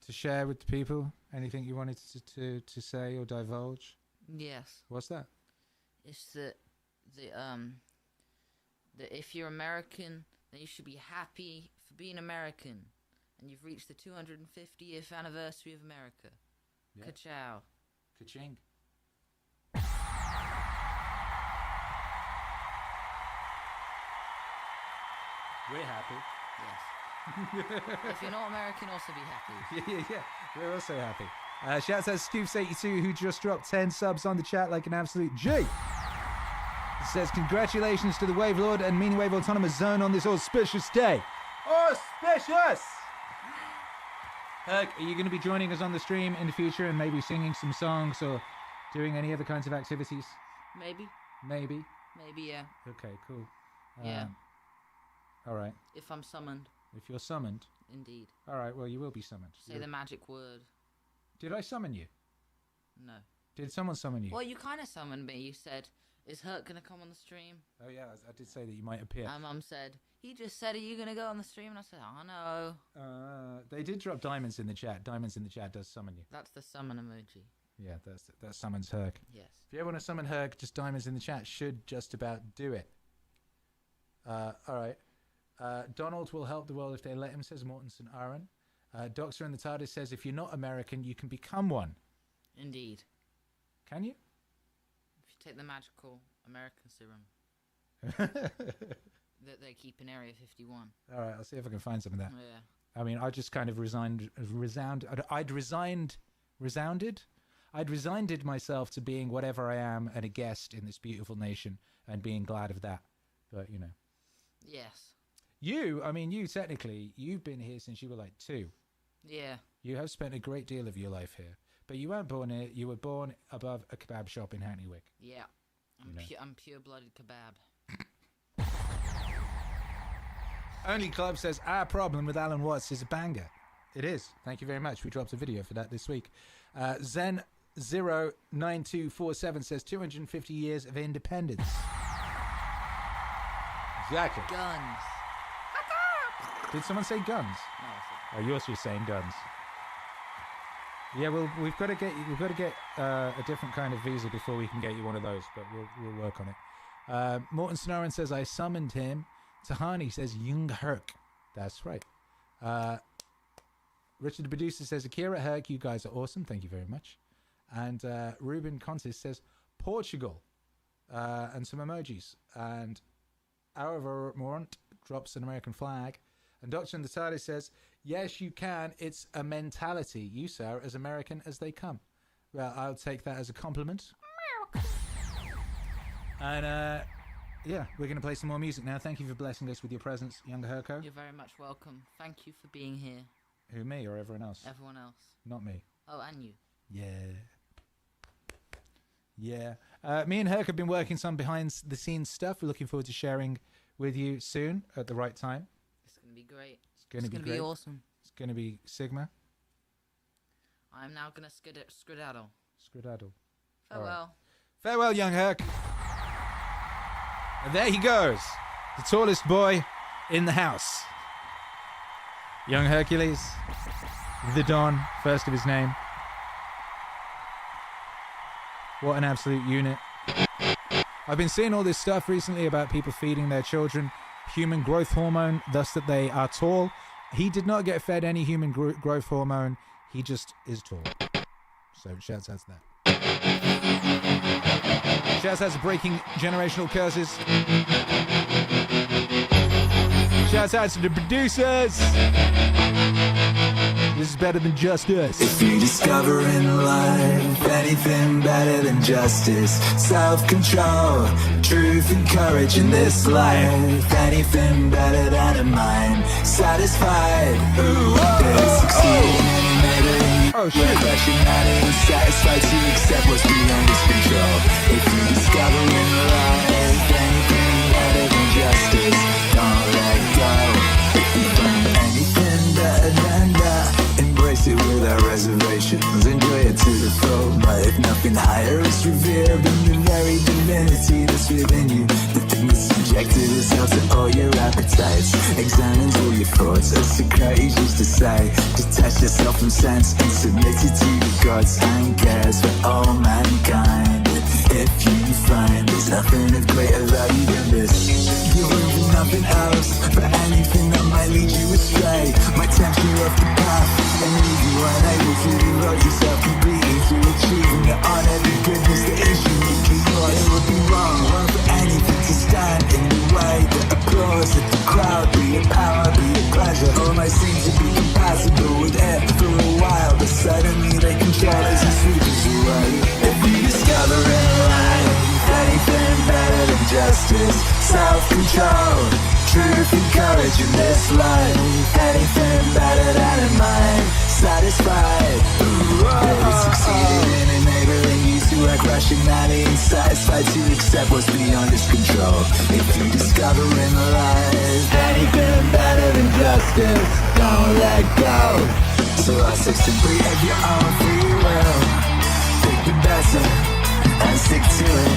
share with the people? Anything you wanted to say or divulge? Yes. What's that? It's that if you're American, then you should be happy for being American, and you've reached the 250th anniversary of America. Yeah. Ka-chow. Ka-ching. We're happy. Yes. If you're not American, also be happy. Yeah. We're also happy. Shout out to Scoops82, who just dropped 10 subs on the chat like an absolute G. It says, congratulations to the Wave Lord and Meaning Wave Autonomous Zone on this auspicious day. Auspicious! Herc, are you going to be joining us on the stream in the future and maybe singing some songs or doing any other kinds of activities? Maybe. Maybe, yeah. Okay, cool. Yeah. All right. If I'm summoned. If you're summoned. Indeed. All right, well, you will be summoned. Say the magic word. Did I summon you? No. Did someone summon you? Well, you kind of summoned me. You said, is Herc going to come on the stream? Oh, yeah, I did say that you might appear. My mum said, he just said, are you going to go on the stream? And I said, oh, no. They did drop diamonds in the chat. Diamonds in the chat does summon you. That's the summon emoji. Yeah, that summons Herc. Yes. If you ever want to summon Herc, just diamonds in the chat should just about do it. All right. Donald will help the world if they let him, says Mortensen Aaron. Doctor in the TARDIS says, if you're not American, you can become one. Indeed. Can you? If you take the magical American serum that they keep in Area 51. All right, I'll see if I can find some of that. Yeah. I mean, I just kind of I'd resigned myself to being whatever I am and a guest in this beautiful nation and being glad of that. But, you know. Yes. You technically, you've been here since you were like 2. Yeah. You have spent a great deal of your life here. But you weren't born here. You were born above a kebab shop in Hackney Wick. Yeah. I'm pure-blooded kebab. Only Club says, our problem with Alan Watts is a banger. It is. Thank you very much. We dropped a video for that this week. Zen09247 says, 250 years of independence. Exactly. Guns. Did someone say guns? No, I said. Oh, you're just saying guns. Yeah, well, we've got to get a different kind of visa before we can get you one of those, but we'll work on it. Morton Snoren says, I summoned him. Tahani says, Jung Herc. That's right. Richard the producer says, Akira, Herc, you guys are awesome. Thank you very much. And Ruben Contis says, Portugal. And some emojis. And However Morant drops an American flag. And Doctor in the TARDIS says, Yes, you can. It's a mentality. You, sir, are as American as they come. Well, I'll take that as a compliment. And, yeah, we're going to play some more music now. Thank you for blessing us with your presence, young Herko. You're very much welcome. Thank you for being here. Who, me or everyone else? Everyone else. Not me. Oh, and you. Yeah. Me and Herc have been working some behind-the-scenes stuff. We're looking forward to sharing with you soon at the right time. It's going to be great. It's going to be awesome. It's going to be Sigma. I'm now going to skedaddle. Skedaddle. Farewell. Right. Farewell, young Herc. And there he goes. The tallest boy in the house. Young Hercules. The Don, first of his name. What an absolute unit. I've been seeing all this stuff recently about people feeding their children human growth hormone, thus that they are tall. He did not get fed any human growth hormone. He just is tall. So shouts out to that. Shouts out to breaking generational curses. Shouts out to the producers. This is better than just us. If you discover in life anything better than justice, self-control, truth and courage in this life, anything better than a mind satisfied, succeeding in everything. Oh shit. Rushing out and satisfied to accept what's beyond his control. If you discover in life anything better than justice, don't let go. If you find anything better than that, embrace it without reservations, enjoy it to the full. But if nothing higher is revealed in the very divinity that's within you, the thing that's subjected itself to all your appetites, examines all your thoughts, as Socrates used to say. Detach yourself from sense and submit it to the gods, and cares for all mankind. If you find there's nothing of greater value than this, you're for nothing else, for anything that might lead you astray, might tempt you off the path and leave you unable to devote yourself completely to achieving the honor, the goodness that is uniquely yours. It would be wrong for anything to stand in the way. The applause of the crowd, be it power, be it pleasure, all might seem to be compatible with it for a while, but suddenly they control us and sweep us away. If you discover in life anything better than justice, self-control, truth and courage in this life, anything better than a mind satisfied, that succeeded in enabling you to act rationally and satisfied to accept what's beyond his control. If you discover in life anything better than justice, don't let go. So ask simply of your own free will, pick the better and stick to it.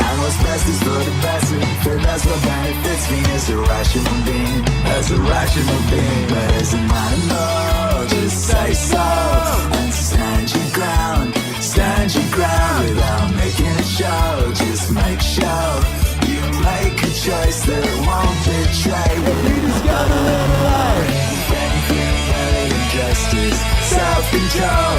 And what's best is for the better, for that's what benefits me as a rational being, as a rational being. But as an animal, just say so, and stand your ground without making a show. Just make sure you make a choice that won't betray. If you discover in life anything better than justice, self-control,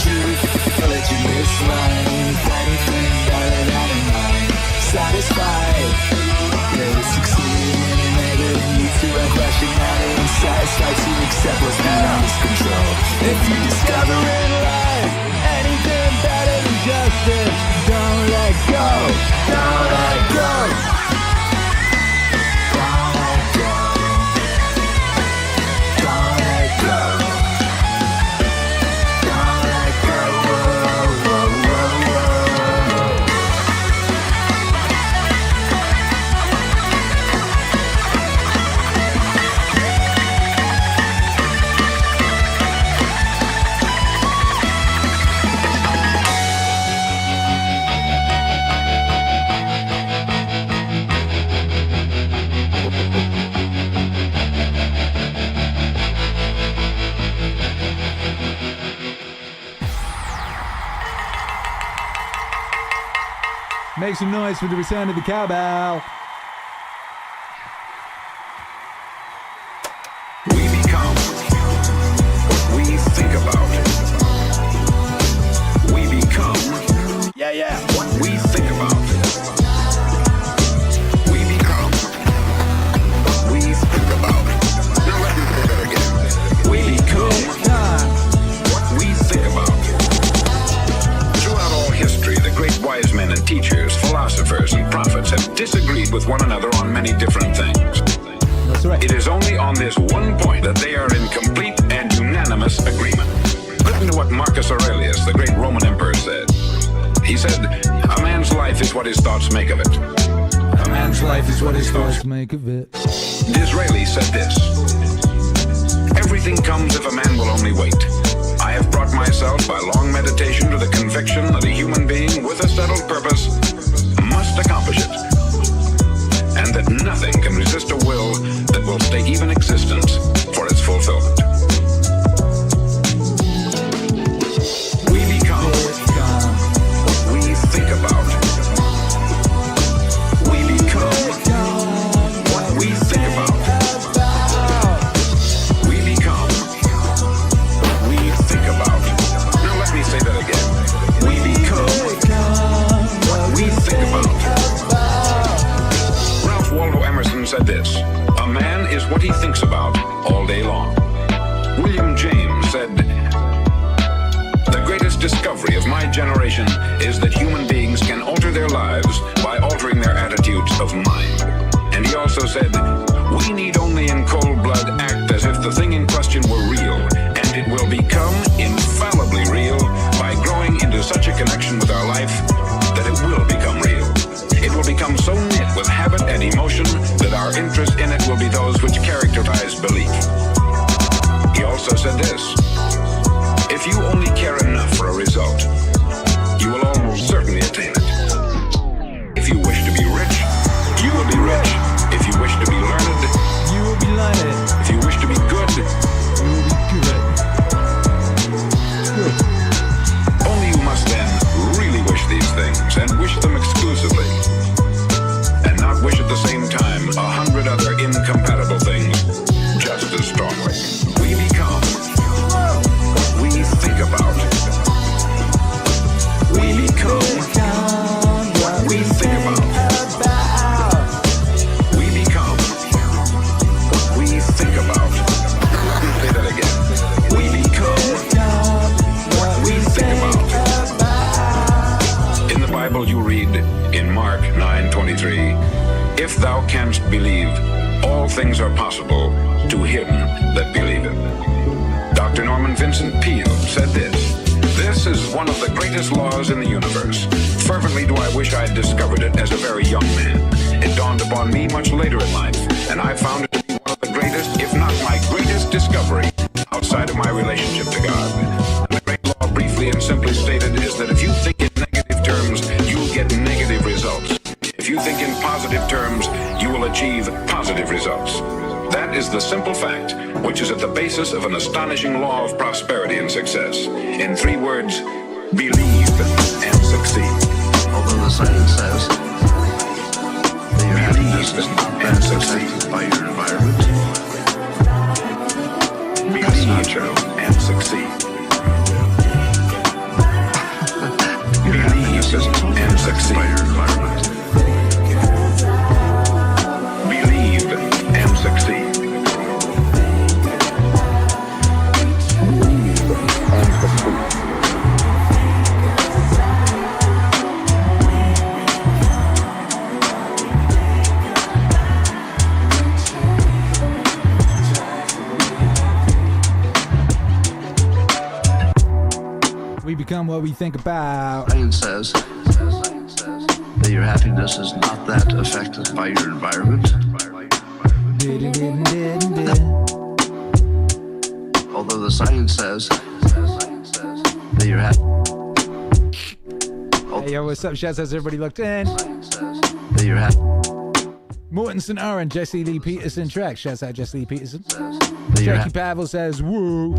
truth, religion, this life, anything better than a mind satisfied, that is succeeding in enabling you to act rationally and satisfied to accept what's beyond his control. If you discover in life anything better than justice, don't let go, don't let go. Don't let go. Don't let go. Don't let go. Whoa, whoa, whoa, whoa. Make some noise for the return of the cowbell. We become what we think about. We become what we think about. We become what we think about. Now let me say that again. have disagreed with one another on many different things. That's right. It is only on this one point that they are in complete and unanimous agreement. Listen to what Marcus Aurelius, the great Roman emperor, said. He said, "A man's life is what his thoughts make of it." A man's life is what his thoughts make of it. Disraeli said this: "Everything comes if a man will only wait. I have brought myself by long meditation to the conviction that a human being with a settled purpose must accomplish it, and that nothing can resist a will that will stake even existence for its fulfillment." We become what we think about. We become what we think about. We become what we think about. Now let me say that again. We become what we think about. Ralph Waldo Emerson said this: "A man is what he thinks about all day long." William James said, "The greatest discovery of my generation is that human beings can alter their lives by altering their attitudes of mind." And he also said, "We need only in cold blood act as if the thing in question were real, and it will become infallibly real by growing into such a connection with our life that it will become real. It will become so knit with habit and emotion that our interest in it will be those which characterize belief." He also said this: "If you only care enough for a result, you will almost certainly attain it. If you wish to be rich, you will be rich. If you wish to be learned, you will be learned. If you wish to be good, you will be good. Only you must then really wish these things, and wish them exclusively, and not wish at the same time 100 other incompatible things just as strongly." We become what we think about. We become what we think about. We become what we think about. Let me say that again. We become what we think about. In the Bible you read in Mark 9:23, "If thou canst believe, all things are possible to him that believeth." Dr. Norman Vincent Peale said this: "This is one of the greatest laws in the universe. Fervently do I wish I had discovered it as a very young man. It dawned upon me much later in life, and I found it to be one of the greatest, if not my greatest discovery outside of my relationship to God. And the great law, briefly and simply stated, is that if you think in negative terms, you'll get negative results. If you think in positive terms, you will achieve positive results. That is the simple fact, which is at the basis of an astonishing law of prosperity and success. In 3 words, believe and succeed." Although the science says that your happiness is not that affected by your environment, Believe and succeed. your happiness is not and succeed. by your environment. Believe and succeed. We become what we think about. Science says that your happiness is not that affected by your environment. Although the science says that you're happy. Hey, yo, what's up, Shaz? How's everybody looked in? That you're happy. Morton St. Aaron, Jesse Lee Peterson track. Shouts out Jesse Lee Peterson. That you're Jackie happy. Pavel says, woo.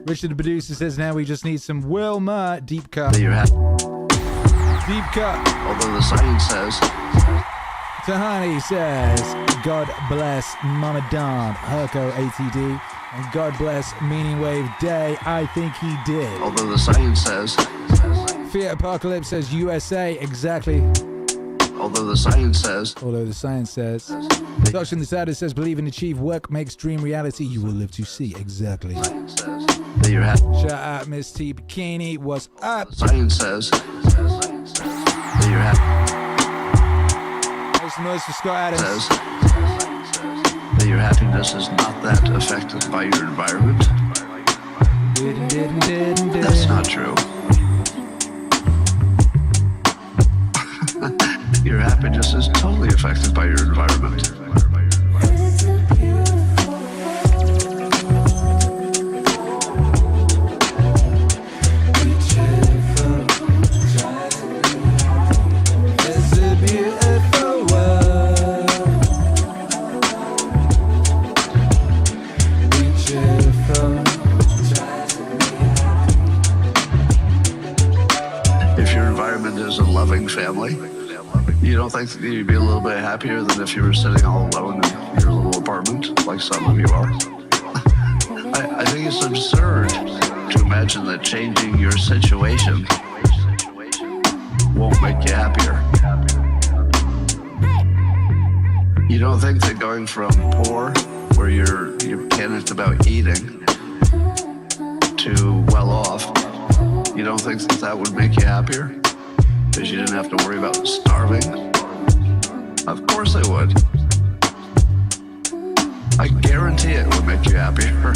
Richard the producer says, now we just need some Wilma. Deep cut. That you're happy. Deep cut. Although the science says. Tahani says, God bless Mama Don, Herco ATD, and God bless Meaning Wave Day. I think he did. Although the science says. Fear Apocalypse says USA, exactly. Although the science says. Although the science says. Dr. Nisada says, believe and achieve, work makes dream reality, you will live to see, exactly. That you're happy. Shout out Miss T Bikini, what's up? The science says. That you're happy. some noise for Scott Adams. Says that your happiness is not that affected by your environment. That's not true. Your happiness is totally affected by your environment. Family, you don't think that you'd be a little bit happier than if you were sitting all alone in your little apartment, like some of you are? I think it's absurd to imagine that changing your situation won't make you happier. You don't think that going from poor, where you're panicked about eating, to well off, you don't think that would make you happier? Because you didn't have to worry about starving? Of course it would. I guarantee it would make you happier.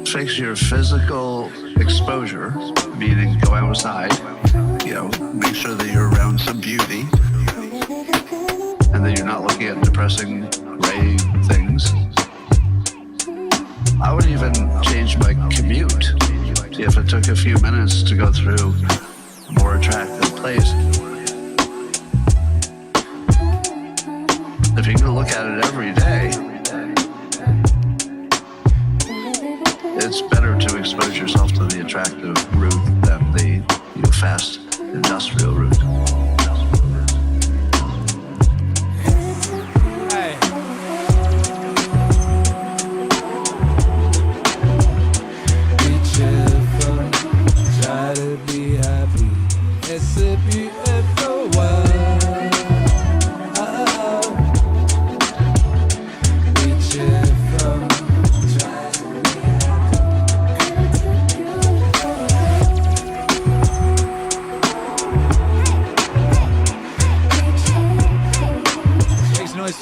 Fix your physical exposure, meaning go outside, make sure that you're around some beauty and that you're not looking at depressing gray things. I would even change my commute if it took a few minutes to go through a more attractive place. If you can look at it every day, it's better to expose yourself to the attractive route than the fast industrial route. Hey. Be cheerful, try to be happy. It's a beautiful world. Be cheerful.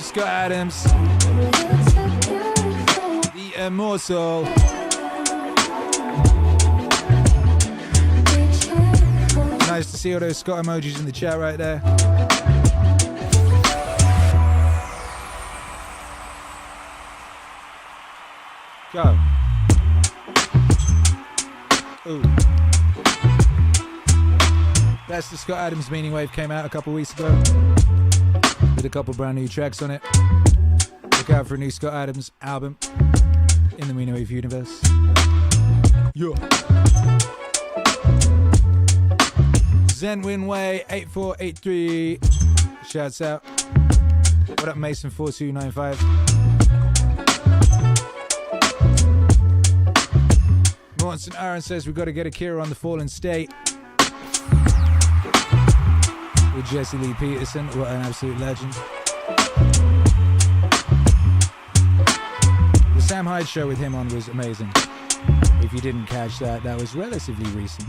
Scott Adams, the immortal. Nice to see all those Scott emojis in the chat right there. Go. Ooh. That's the Scott Adams Meaning Wave, came out a couple weeks ago. With a couple brand new tracks on it. Look out for a new Scott Adams album in the Meaning Wave universe. Yo. Zen Winway 8483. Shouts out. What up, Mason 4295? Morton Aaron says we've got to get Akira on the Fallen State. With Jesse Lee Peterson, what an absolute legend. The Sam Hyde show with him on was amazing. If you didn't catch that, that was relatively recent.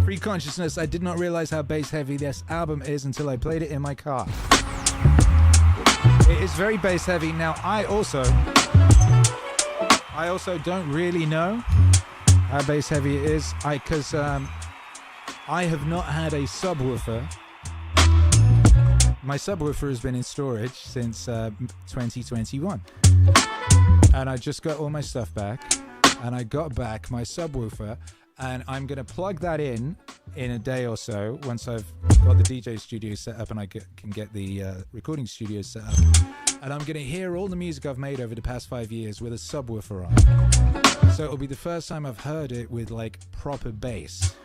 Free Consciousness, I did not realize how bass heavy this album is until I played it in my car. It is very bass heavy. Now, I also don't really know how bass heavy it is, because I have not had a subwoofer. My subwoofer has been in storage since 2021. And I just got all my stuff back. And I got back my subwoofer. And I'm going to plug that in a day or so, once I've got the DJ studio set up and I can get the recording studio set up. And I'm going to hear all the music I've made over the past 5 years with a subwoofer on. So it'll be the first time I've heard it with like proper bass.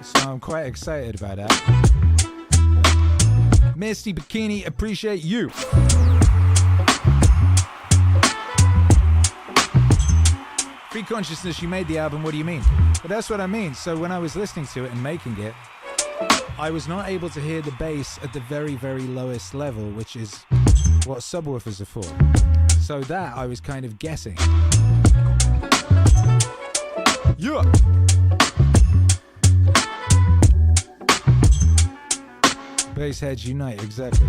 So I'm quite excited about that. Misty Bikini, appreciate you. Free Consciousness, you made the album, what do you mean? But that's what I mean. So when I was listening to it and making it, I was not able to hear the bass at the very, very lowest level, which is what subwoofers are for. So that I was kind of guessing. Yeah! Bass heads unite, exactly.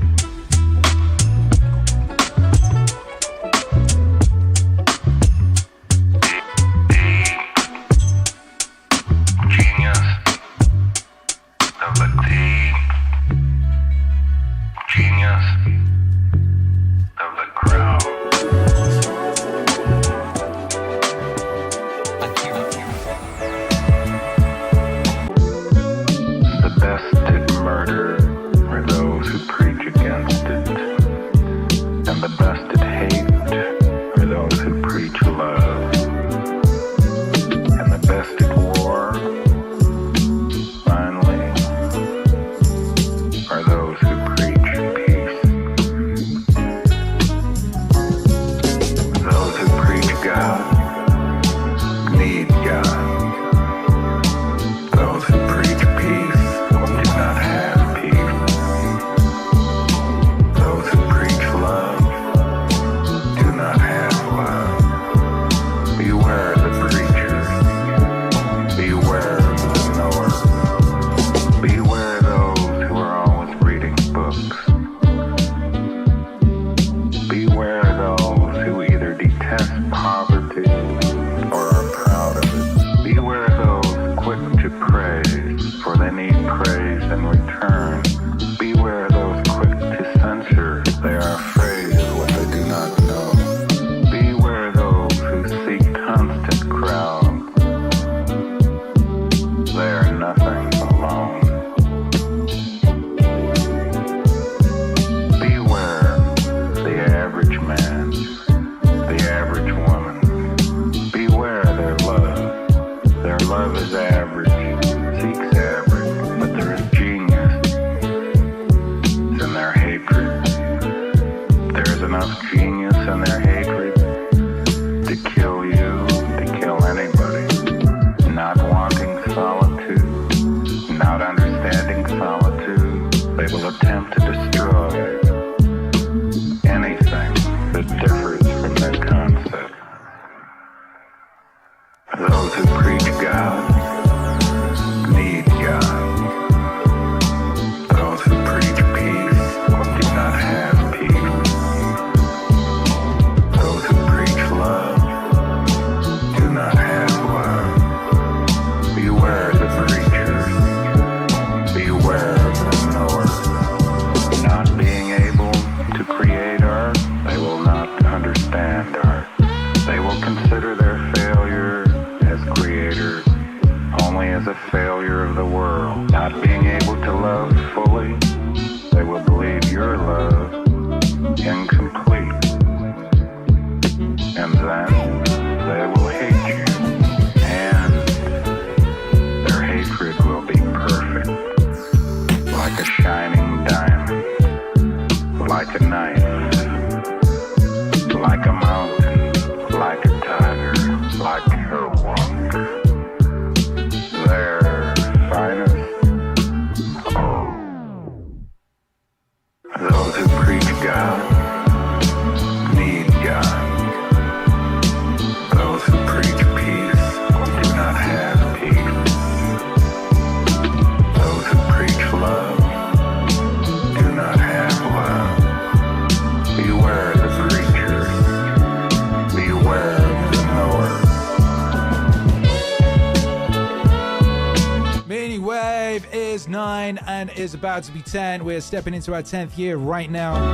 MEANINGWAVE is 9 and is about to be 10. We're stepping into our 10th year right now.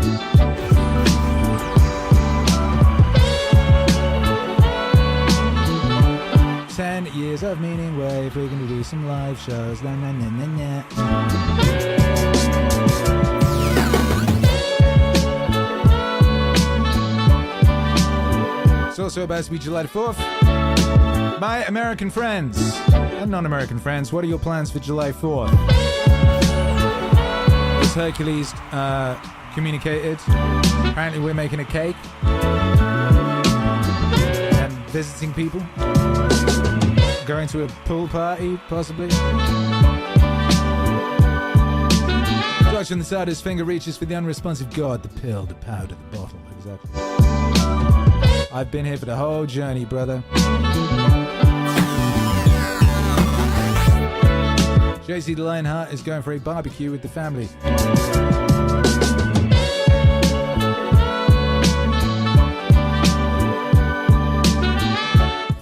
Ten years of MEANINGWAVE. We're gonna do some live shows. Na, na, na, na, na. It's also about to be July the 4th. My American friends and non-American friends, what are your plans for July 4th? Hercules communicated. Apparently we're making a cake and visiting people. Going to a pool party, possibly. Clutch on the side, his finger reaches for the unresponsive god, the pill, the powder, the bottle. Exactly. I've been here for the whole journey, brother. JC the Lionheart is going for a barbecue with the family.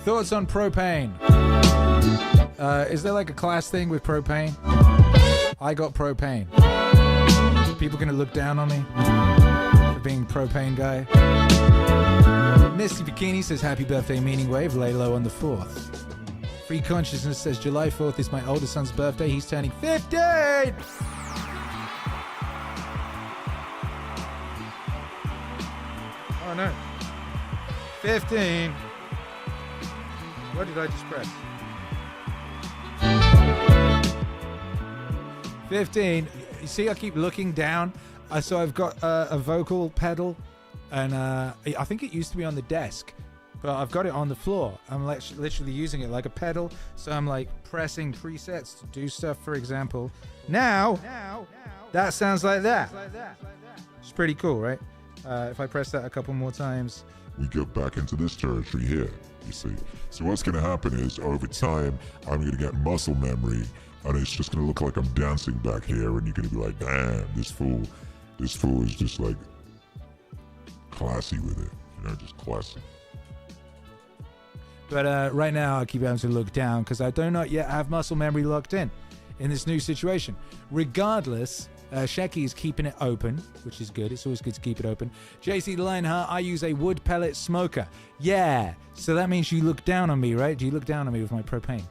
Thoughts on propane? Is there like a class thing with propane? I got propane. People gonna look down on me for being propane guy. Misty Bikini says happy birthday Meaningwave, lay low on the 4th. Free Consciousness says July 4th is my older son's birthday. He's turning 15! Oh no. 15. What did I just press? 15. You see, I keep looking down. So I've got a vocal pedal, and I think it used to be on the desk, but I've got it on the floor. I'm literally using it like a pedal. So I'm like pressing presets to do stuff. For example, now that sounds like that. It's pretty cool, right? If I press that a couple more times, we get back into this territory here, you see. So what's going to happen is, over time, I'm going to get muscle memory, and it's just going to look like I'm dancing back here, and you're going to be like, damn, this fool is just like classy with it, you know, just classy. But right now, I keep having to look down because I do not yet have muscle memory locked in this new situation. Regardless, Shecky is keeping it open, which is good. It's always good to keep it open. JC the Lionheart, I use a wood pellet smoker. Yeah, so that means you look down on me, right? Do you look down on me with my propane?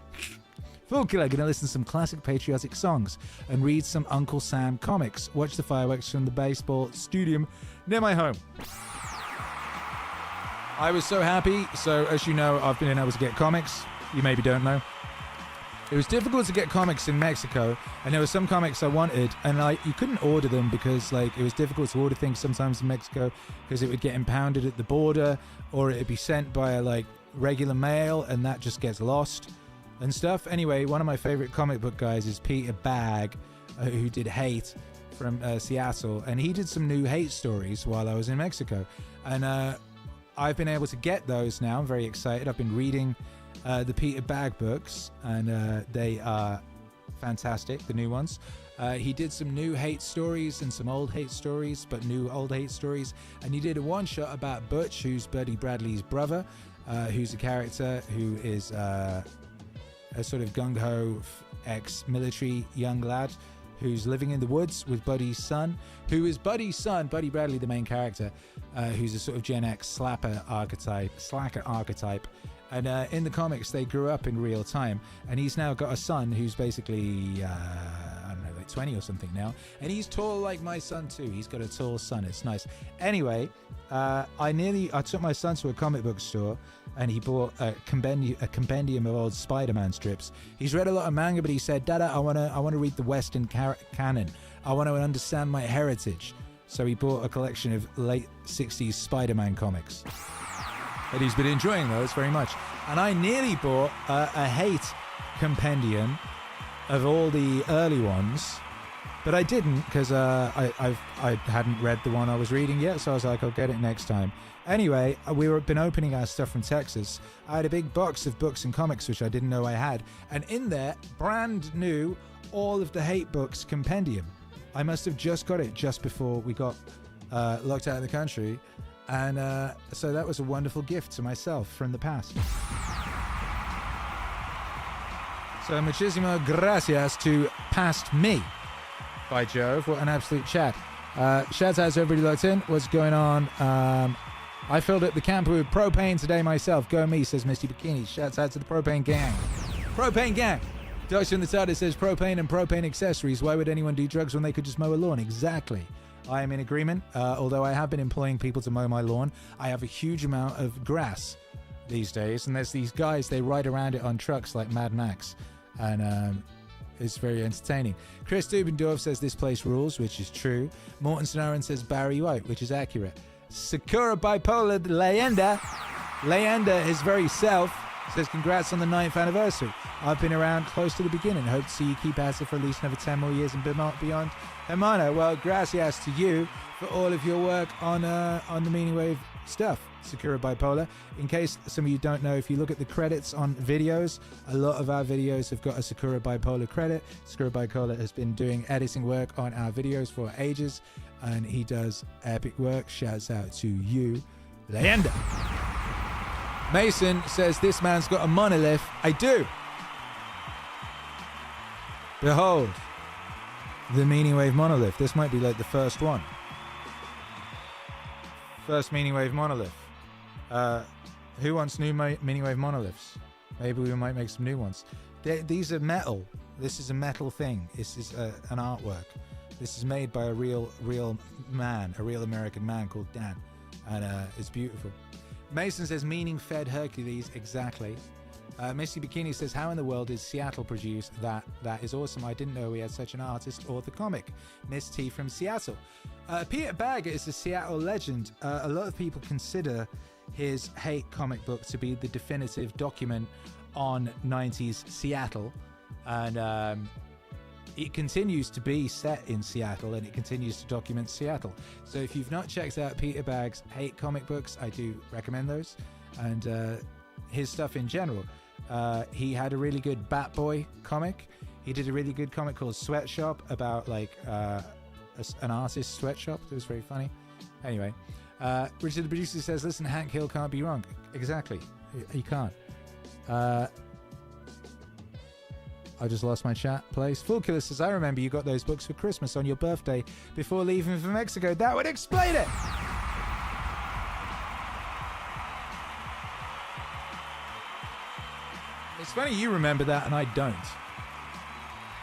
Full Killer, gonna listen to some classic patriotic songs and read some Uncle Sam comics. Watch the fireworks from the baseball stadium near my home. I was so happy. So, as you know, I've been able to get comics. You maybe don't know. It was difficult to get comics in Mexico, and there were some comics I wanted, and you couldn't order them because it was difficult to order things sometimes in Mexico because it would get impounded at the border, or it'd be sent by regular mail, and that just gets lost and stuff. Anyway, one of my favorite comic book guys is Peter Bagg, who did Hate from Seattle, and he did some new Hate stories while I was in Mexico, and I've been able to get those now. I'm very excited. I've been reading the Peter Bagg books, and they are fantastic, the new ones. He did some new Hate stories and some old Hate stories, but new old Hate stories. And he did a one-shot about Butch, who's Buddy Bradley's brother, who's a character who is a sort of gung-ho ex-military young lad who's living in the woods with Buddy's son, who is Buddy's son, Buddy Bradley, the main character, who's a sort of Gen X slacker archetype. And in the comics, they grew up in real time. And he's now got a son who's basically, 20 or something now. And he's tall like my son, too. He's got a tall son. It's nice. Anyway, I took my son to a comic book store, and he bought a compendium of old Spider-Man strips. He's read a lot of manga, but he said, Dada, I want to read the Western canon. I want to understand my heritage. So he bought a collection of late 60s Spider-Man comics. And he's been enjoying those very much. And I nearly bought a Hate compendium of all the early ones, but I didn't because I hadn't read the one I was reading yet, so I was like, I'll get it next time. Anyway, we've been opening our stuff from Texas. I had a big box of books and comics, which I didn't know I had, and in there, brand new, all of the Hate books compendium. I must have just got it just before we got locked out of the country. And so that was a wonderful gift to myself from the past. So muchísimo gracias to Past Me. By Jove, what an absolute chat. Shout out to everybody locked in. What's going on? I filled up the camper with propane today myself. Go me, says Misty Bikini. Shouts out to the propane gang. Propane gang. Dr. in the title says propane and propane accessories. Why would anyone do drugs when they could just mow a lawn? Exactly. I am in agreement, although I have been employing people to mow my lawn. I have a huge amount of grass these days, and there's these guys, they ride around it on trucks like Mad Max, and It's very entertaining. Chris Dubendorf says this place rules, which is true. Morton Sonoran says Barry White, which is accurate. Sakura Bipolar Leander, his very self, says congrats on the 9th anniversary. I've been around close to the beginning. Hope to see you keep at it for at least another 10 more years and beyond. Hermano, well, gracias to you for all of your work on the Meaning Wave stuff. Sakura Bipolar. In case some of you don't know, if you look at the credits on videos, a lot of our videos have got a Sakura Bipolar credit. Sakura Bipolar has been doing editing work on our videos for ages, and he does epic work. Shouts out to you, Leander. Mason says this man's got a monolith. I do. Behold, the Meaning Wave monolith. This might be like the first one. First Meaning Wave monolith. Who wants new Meaning Wave monoliths? Maybe we might make some new ones. These are metal. This is a metal thing. This is an artwork. This is made by a real man, a real American man called Dan, and it's beautiful. Mason says meaning fed Hercules. Exactly. Missy Bikini says, how in the world did Seattle produce that? That is awesome. I didn't know we had such an artist or the comic. Miss T from Seattle. Peter Bagger is a Seattle legend. A lot of people consider his Hate comic book to be the definitive document on 90s Seattle. And it continues to be set in Seattle, and it continues to document Seattle. So if you've not checked out Peter Bagg's Hate comic books, I do recommend those. And his stuff in general. He had a really good Batboy comic. He did a really good comic called Sweatshop about like an artist's sweatshop. It was very funny. Anyway, Richard the producer says, listen, Hank Hill can't be wrong. Exactly. He can't. I just lost my chat place. Fool Killer says, I remember you got those books for Christmas on your birthday before leaving for Mexico. That would explain it. It's funny you remember that and I don't.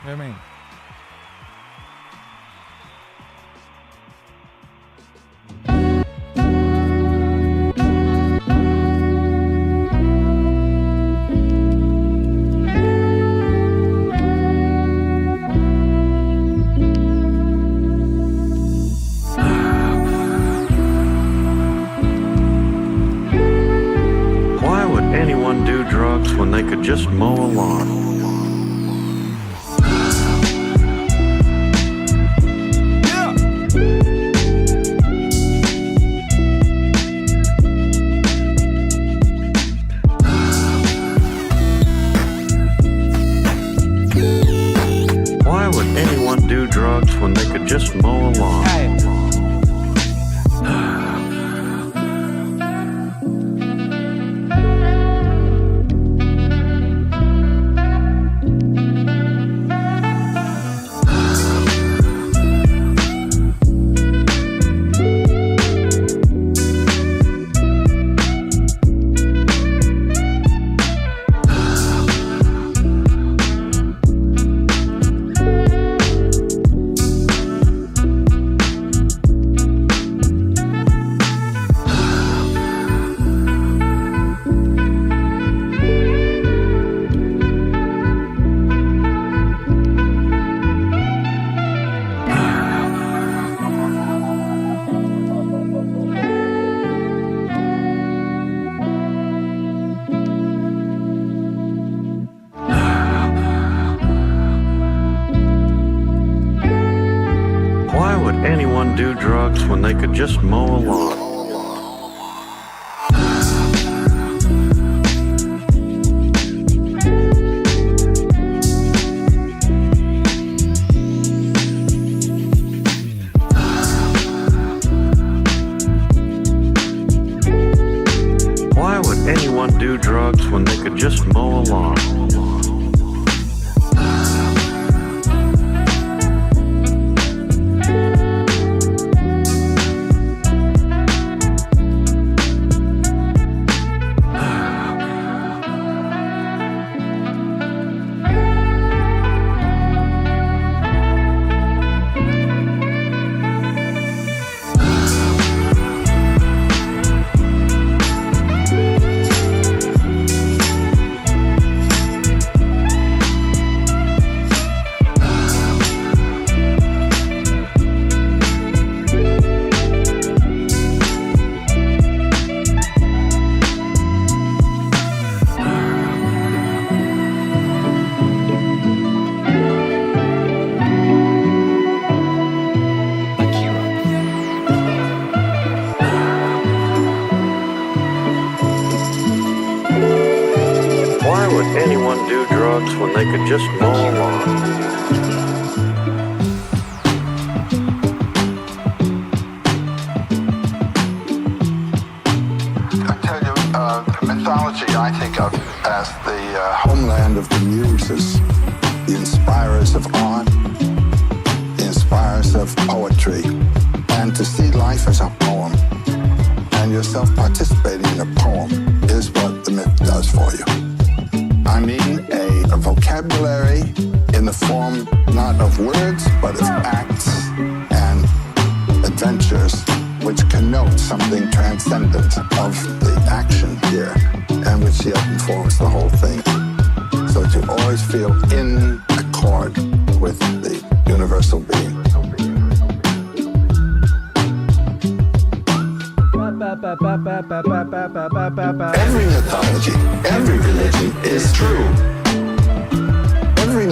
You know what I mean? Why would anyone do drugs when they could just mow a lawn? Why would anyone do drugs when they could just mow a lawn? Why would anyone do drugs when they could just mow a lawn? Why would anyone do drugs when they could just mow a lawn? anyone do drugs when they could just mow a lawn? Mythology I think of as the homeland of the muses, the inspirers of art, the inspirers of poetry, and to see life as a poem and yourself participating in a poem is what the myth does for you. I mean a vocabulary in the form not of words but of acts and adventures which connote something transcendent of the action here, and which yet informs the whole thing. So to always feel in accord with the universal being. Every mythology, every religion is true. Every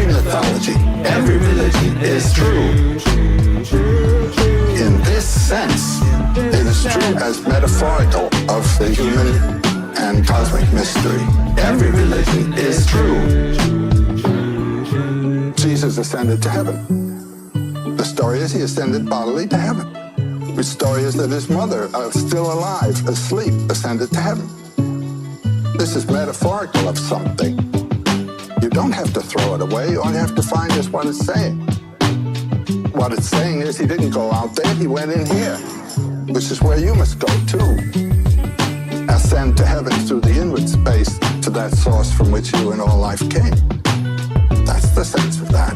mythology, every religion is true. In this sense, it is true as metaphorical of the human and cosmic mystery. Every religion is true. Jesus ascended to heaven. The story is he ascended bodily to heaven. The story is that his mother, still alive, asleep, ascended to heaven. This is metaphorical of something. You don't have to throw it away. All you have to find is what it's saying. What it's saying is he didn't go out there, he went in here, which is where you must go too. Ascend to heaven through the inward space to that source from which you and all life came. That's the sense of that.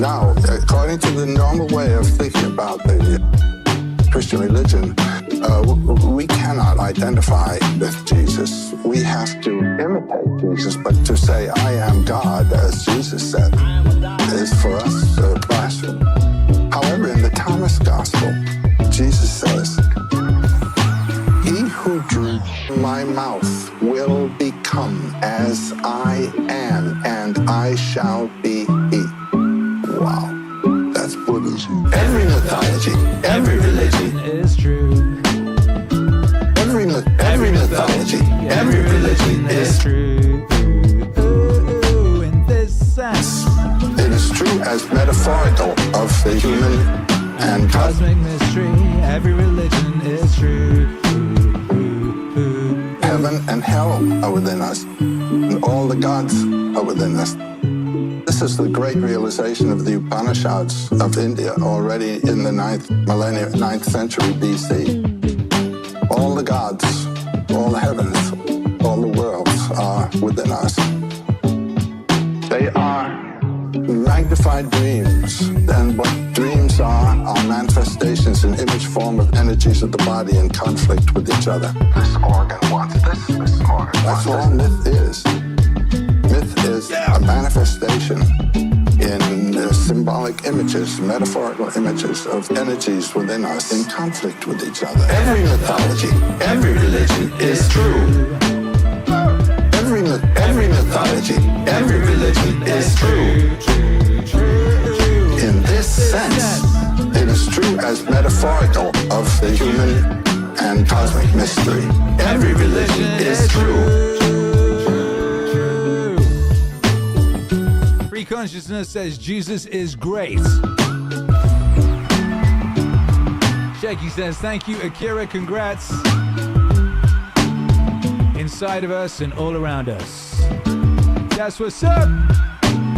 Now, according to the normal way of thinking about the Christian religion, we cannot identify with Jesus. We have to imitate Jesus, but to say, I am God, as Jesus said, is for us blasphemy. However, in the Thomas Gospel, Jesus says, he who drinks my mouth will become as I am, and I shall be he. Wow, that's Buddhism. Every mythology, every religion is true. Every mythology, every religion is true. In this sense, it is true as metaphorical of the human and cosmic mystery. Every religion is true. Heaven and hell are within us, and all the gods are within us. This is the great realization of the Upanishads of India already in the 9th century BC. All the gods, all the heavens, all the worlds are within us. They are magnified dreams, and what dreams are manifestations in image form of energies of the body in conflict with each other. This organ wants this organ. That's all myth is. Myth is a manifestation in symbolic images, metaphorical images of energies within us in conflict with each other. Every mythology, every religion is true. Every mythology, every religion is true. In this sense, it is true as metaphorical of the human and cosmic mystery. Every religion is true. Free Consciousness says Jesus is great. Shaky says, thank you, Akira, congrats. Inside of us and all around us. That's what's up.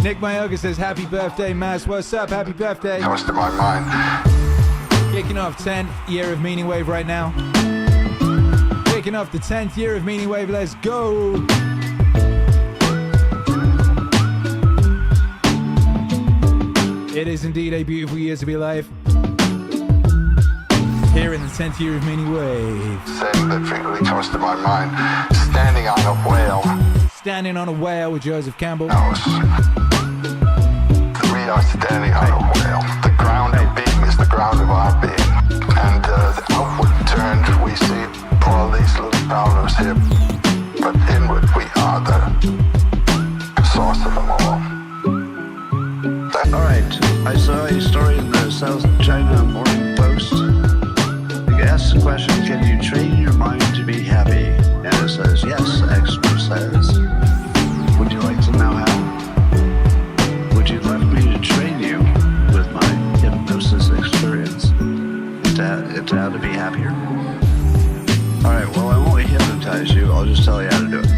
Nick Mayoga says, happy birthday, Maz. What's up? Happy birthday. Comes to my mind. Kicking off 10th year of Meaning Wave right now. Kicking off the 10th year of Meaning Wave. Let's go. It is indeed a beautiful year to be alive. Here in the 10th year of Meaning Wave. Saying that frequently comes to my mind. Standing on a whale. Standing on a whale with Joseph Campbell. We are standing on a whale. The ground of being is the ground of our being. And the outward turned, we see all these little powers here. But inward, we are the source of them all. All right, I saw a story in the South China Morning Post. You ask the question, can you train your mind to be happy? And it says, yes, the expert says. it how to be happier? All right, well, I won't hypnotize you. I'll just tell you how to do it.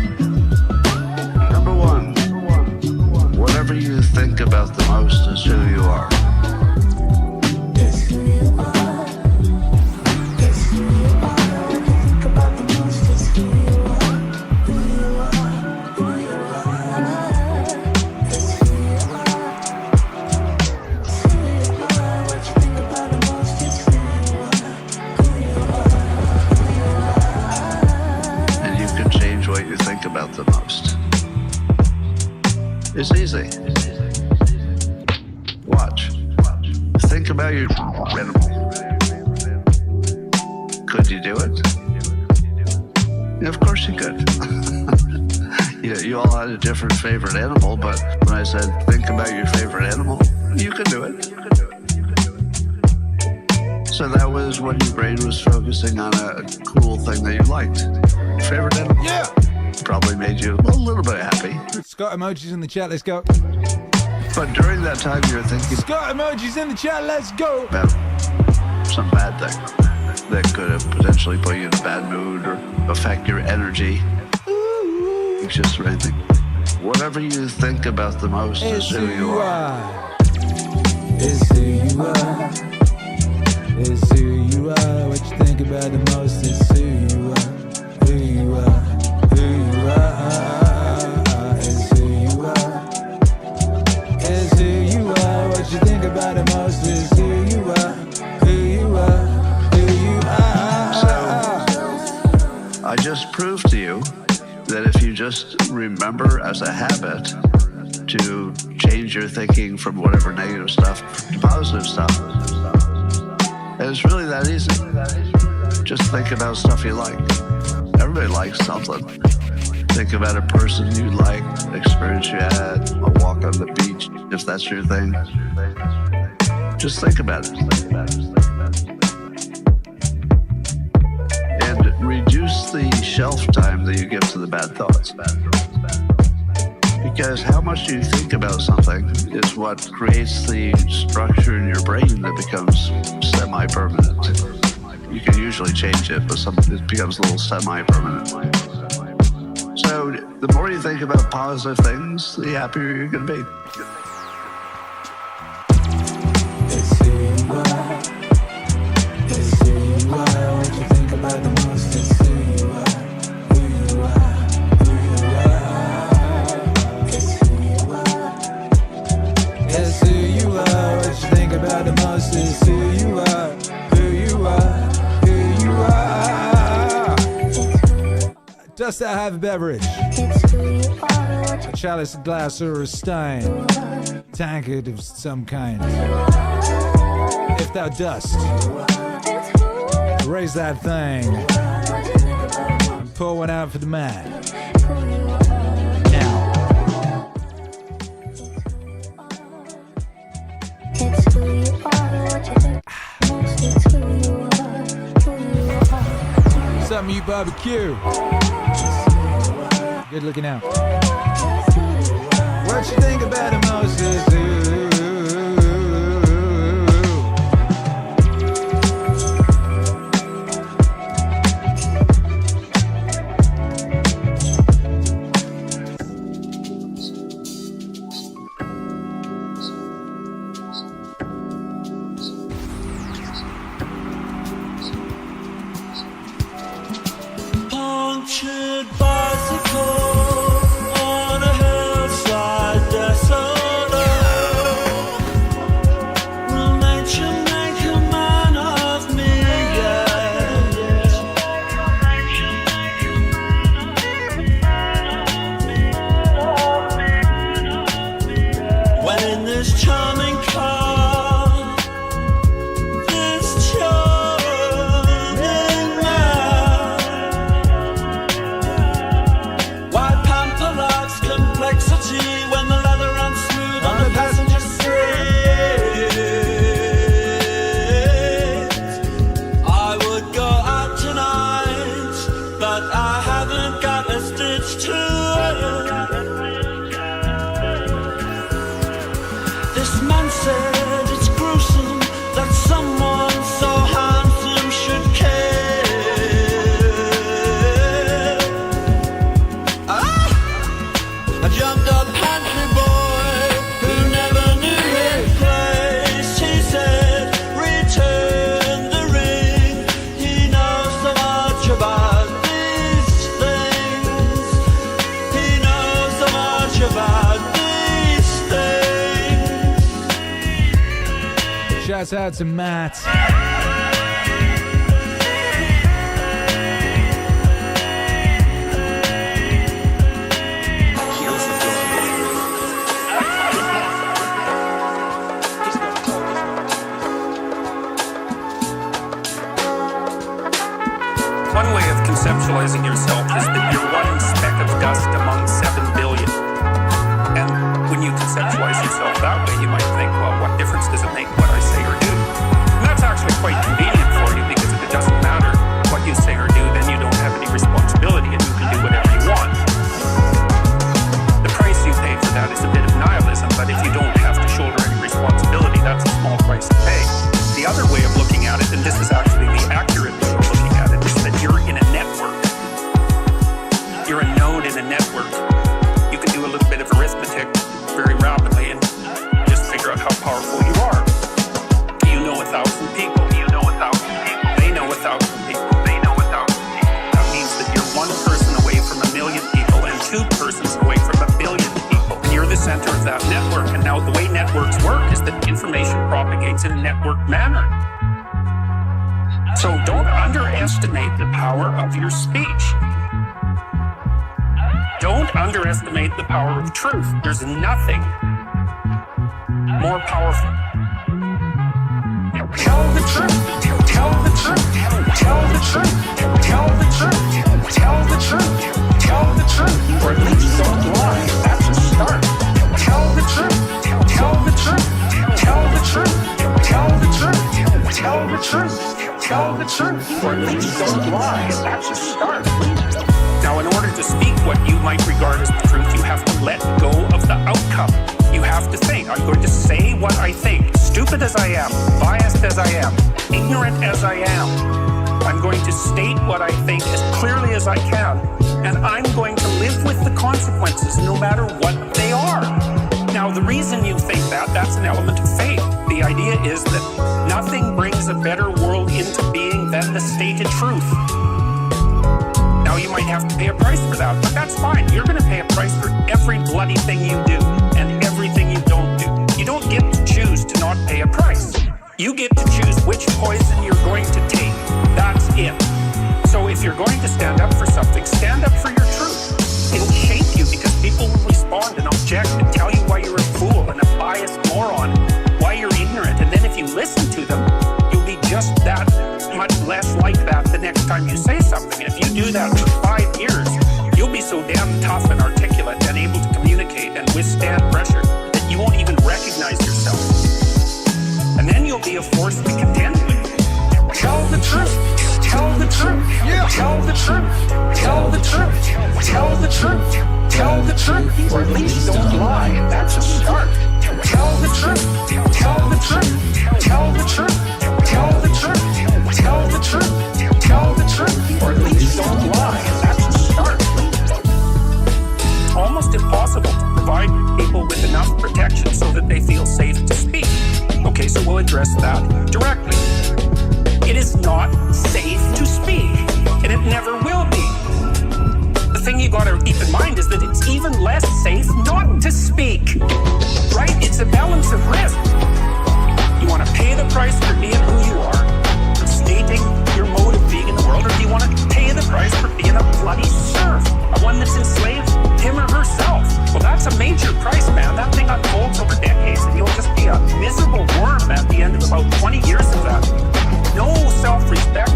Number one, whatever you think about the most is who you are. About the most. It's easy. Watch. Think about your animal. Could you do it? Yeah, of course you could. You all had a different favorite animal, but when I said think about your favorite animal, you could do it. So that was when your brain was focusing on a cool thing that you liked. Favorite animal? Yeah! Probably made you a little bit happy. Scott emojis in the chat, let's go. But during that time you're thinking Scott emojis in the chat, let's go. About some bad thing that could have potentially put you in a bad mood or affect your energy. Anxious or anything. Whatever you think about the most is who you are. Is who you are. Is who you are. What you think about the most is who you are. Who you are. Who you are, is who you are, is who you are. What you think about the most is who you are, who you are, who you are. So, I just proved to you that if you just remember as a habit to change your thinking from whatever negative stuff to positive stuff, and it's really that easy. Just think about stuff you like. Everybody likes something. Think about a person you like, experience you had, a walk on the beach, if that's your thing. Just think about it. And reduce the shelf time that you give to the bad thoughts. Because how much you think about something is what creates the structure in your brain that becomes semi-permanent. You can usually change it, but it becomes a little semi-permanent. So the more you think about positive things, the happier you're going to be. It's who you are. It's who you are. What you think about the most is who you are. Who you are. Who you are. It's who you are. It's who you are. What you think about the most is who you are. Who you are. Dost thou have a beverage? A chalice, a glass, or a stein? Tankard of some kind. If thou dost, raise that thing and pour one out for the man. Now. Something you barbecue. Good looking out. What you think about the most is Punctured bicycle on a hillside desolate. us out to Matt. One way of conceptualizing yourself is that you're one speck of dust among 7 billion. And when you conceptualize yourself that way, you might think, well, what difference does it make what I say or do? And that's actually quite convenient for you, because if it doesn't matter what you say or do, then you don't have any responsibility and you can do whatever you want. The price you pay for that is a bit of nihilism, but if you don't have to shoulder any responsibility, that's a small price to pay. The other way of looking at it, and this is actually the accurate way of looking at it, is that you're in a network. You're a node in a network. You can do a little bit of arithmetic very rapidly and just figure out how powerful you are. You know 1,000 people. You know 1,000 people. They know 1,000 people. They know 1,000 people. That means that you're one person away from 1 million people and 2 persons away from 1 billion people. And you're the center of that network. And now the way networks work is that information propagates in a network manner. So don't underestimate the power of your speech. Don't underestimate the power of truth. There's nothing more powerful. Tell the truth. Tell the truth. Tell the truth. Tell the truth. Tell the truth. Tell the truth. Or at least don't lie. That's a start. Tell the truth. Tell the truth. Tell the truth. Tell the truth. Tell the truth. Tell the truth. Or at least don't lie. That's a start. Now, in order to speak what you might regard as the truth, you have to let go of the outcome. You have to think, I'm going to say what I think, stupid as I am, biased as I am, ignorant as I am. I'm going to state what I think as clearly as I can, and I'm going to live with the consequences no matter what they are. Now, the reason you think that's an element of faith. The idea is that nothing brings a better world into being than the stated truth. Now, you might have to pay a price for that, but that's fine. You're going to pay a price for every bloody thing you do and everything you don't do. You don't get to choose to not pay a price. You get to choose which poison you're going to take. That's it. So if you're going to stand up for something, stand up for your truth. It'll shape you because people will respond and object and tell you why you're a fool and a biased moron, why you're ignorant. And then if you listen to them, you'll be just that much less like that the next time you say something. And if you do that for 5 years, you'll be so damn tough and articulate and able to communicate and withstand pressure that you won't even recognize yourself. And then you'll be a force to contend with. Tell the truth. Tell the truth. Tell the truth. Tell the truth. Tell the truth. Tell the truth. Or at least don't lie. That's a start. Tell the truth. Tell the truth. Tell the truth. Tell the truth. Tell the truth. Tell the truth. Or at least don't lie. That's a start. It's almost impossible to provide people with enough protection so that they feel safe to speak. Okay, so we'll address that directly. It is not safe to speak, and it never will be. The thing you gotta keep in mind is that it's even less safe not to speak. Right? It's a balance of risk. You want to pay the price for being who you are, for stating your mode of being in the world, or do you want to pay the price for being a bloody serf, one that's enslaved him or herself? Well, that's a major price, man. That thing unfolds over decades, and you'll just be a miserable worm at the end of about 20 years of that. No self-respect,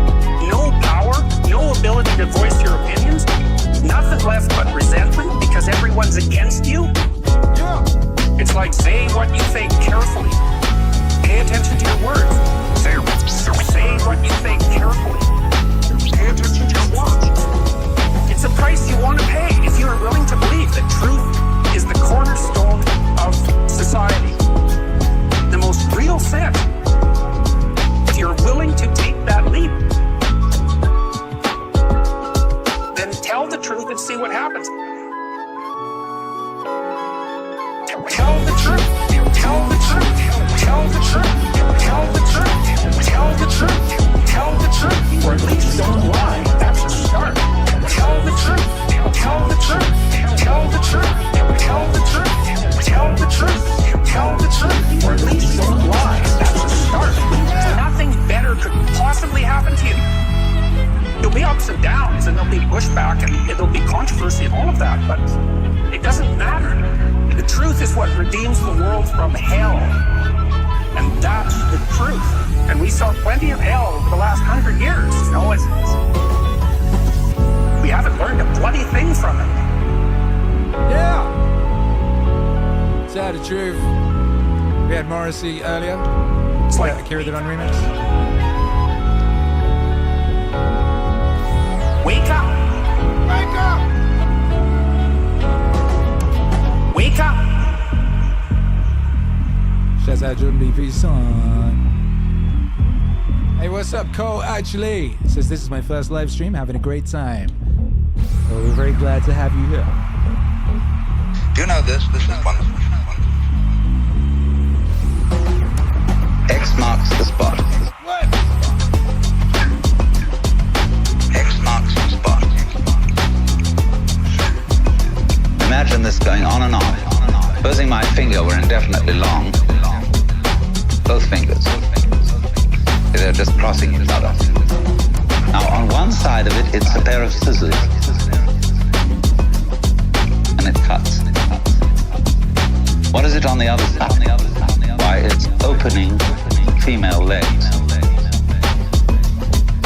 no power, no ability to voice your opinions, nothing left but resentment because everyone's against you. Yeah. It's like saying what you think carefully. Pay attention to your words. guarantee it. There'll be ups and downs, and there'll be pushback, and there'll be controversy and all of that, but it doesn't matter. The truth is what redeems the world from hell. And that's the truth. And we saw plenty of hell over the last 100 years. You know, we haven't learned a bloody thing from it. Yeah! Tell the truth. We had Morrissey earlier. It's like Akira did on remix. Wake up! Wake up! Wake up! Shouts out Jordan BP son. Hey, what's up, Cole? Actually, says this is my first live stream, having a great time. Well, we're very glad to have you here. Do you know this? This is wonderful. X marks the spot. What? X marks the spot. Imagine this going on and on. Supposing my finger were indefinitely long. Both fingers. They're just crossing each other. Now, on one side of it, it's a pair of scissors. And it cuts. What is it on the other side? Why, it's opening female legs.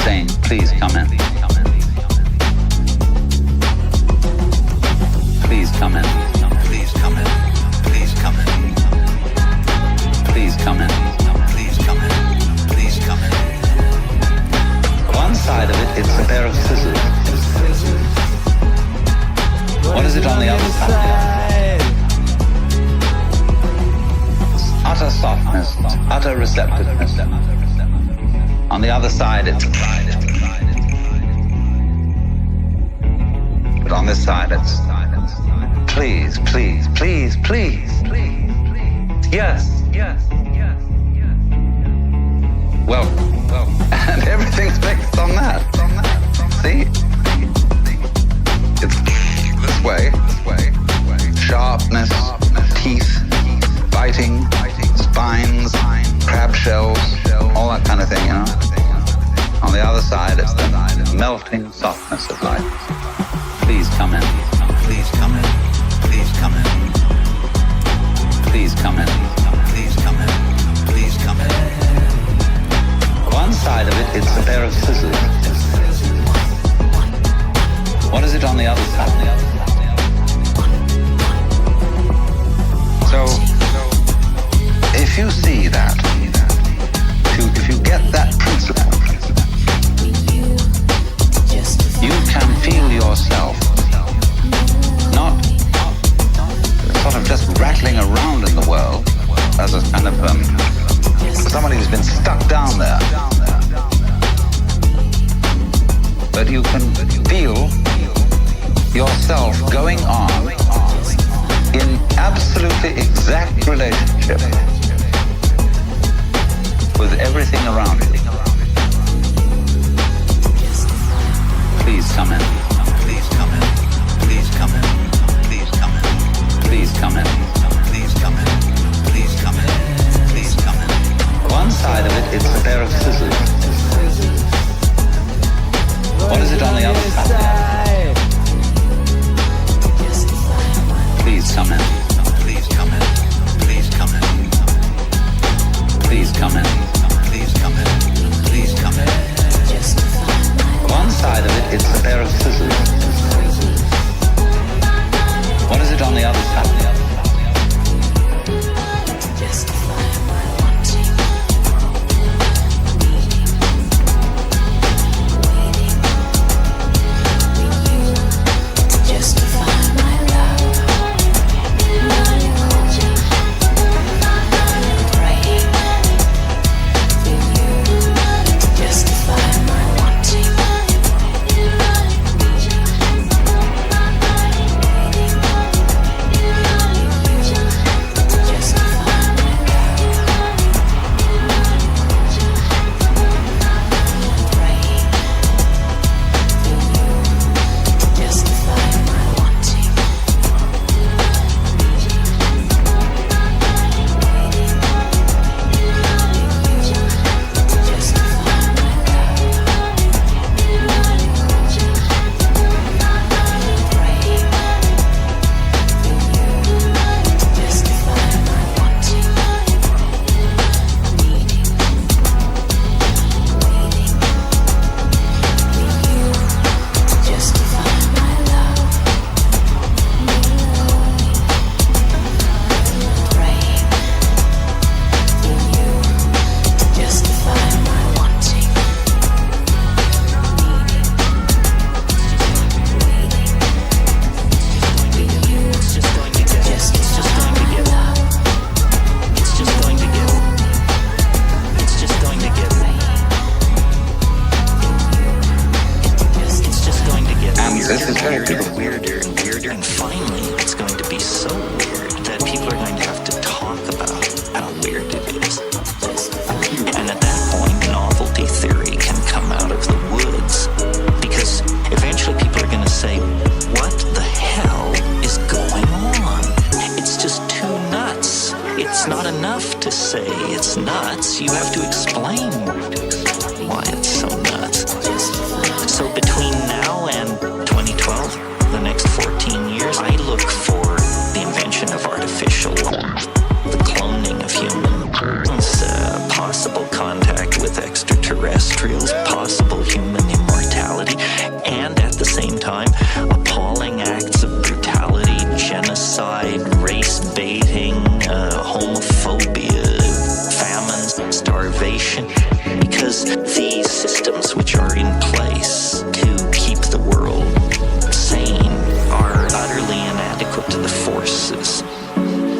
Saying, please come in. Please come in. Please come in. Please come in. Please come in. Please come in. Please come in. One side of it, it's a pair of scissors. What is it on the other side? Utter softness, utter receptiveness. On the other side, it's... But on this side, it's... Please, please, please, please, please. Yes, yes, yes, yes. Well, and everything's based on that. See? It's this way. Sharpness, teeth, biting, spines, crab shells, all that kind of thing, you know? On the other side, it's the melting softness of life. Please come in. Please come in. Please come in. Please come in. Please come in. Please come in. One side of it, it's a pair of scissors. What is it on the other side? So, if you see that, if you get that principle, you can feel yourself not sort of just rattling around in the world as a kind of somebody who's been stuck down there. But you can feel yourself going on in absolutely exact relationship with everything around you. Please come in. Please come in. Please come in. Please come in. Please come in. Please come in. Please come in. Please come in. One side of it, it's a pair of scissors. What is it on the other side? Please come in. Please come in. Please come in. Please come in. Please come in. Please come in. One side of it, it's a pair of scissors. What is it on the other side? weirder and weirder and weirder, and finally it's going to be so weird that people are going to have to talk about how weird it is. And at that point, novelty theory can come out of the woods, because eventually people are going to say, what the hell is going on? It's just too nuts. It's not enough to say it's nuts. You have to explain why it's so nuts. So between now and 2012, the next 14 years, I look for the invention of artificial life, the cloning of humans, possible contact with extraterrestrials, possible human immortality, and at the same time, appalling acts of brutality, genocide, race baiting, homophobia, famines, starvation, because these systems which are in place to keep the world sane are utterly inadequate to the forces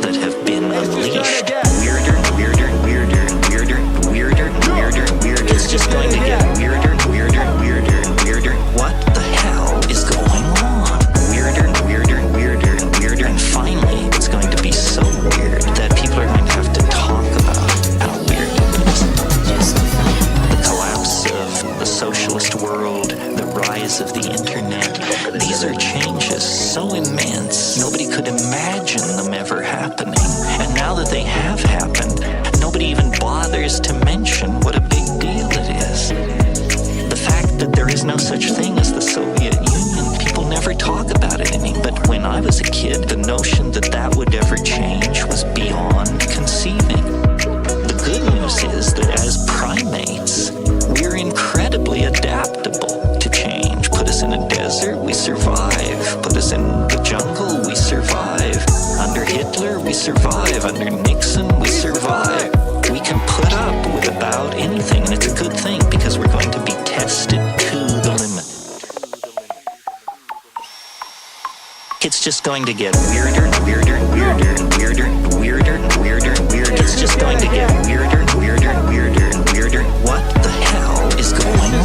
that have been unleashed. Weirder and weirder and weirder and weirder and weirder and weirder and weirder. It's just going to get weirder and weirder and weirder and weirder. What the hell is going on? Weirder and weirder and weirder and weirder, and finally it's going to be so weird that people are going to have to talk about how weird it is. The collapse of the socialist world, the rise of the internet, these are changes so immense nobody could imagine them ever happening. And now that they have happened, nobody even bothers to mention what a big deal it is. The fact that there is no such thing as the Soviet Union, people never talk about it anymore. But when I was a kid, the notion that that would ever change was beyond conceiving. The good news is that as primates, we're incredibly adaptable to change. Put us in a desert, we survive. Put us in the jungle, we survive. Under Hitler, we survive. Under Nixon, we survive. We can put up with about anything, and it's a good thing because we're going to be tested to the limit. It's just going to get weirder and weirder and weirder and weirder and weirder and weirder and weirder. It's just going to get weirder and weirder and weirder and weirder. What the hell is going on?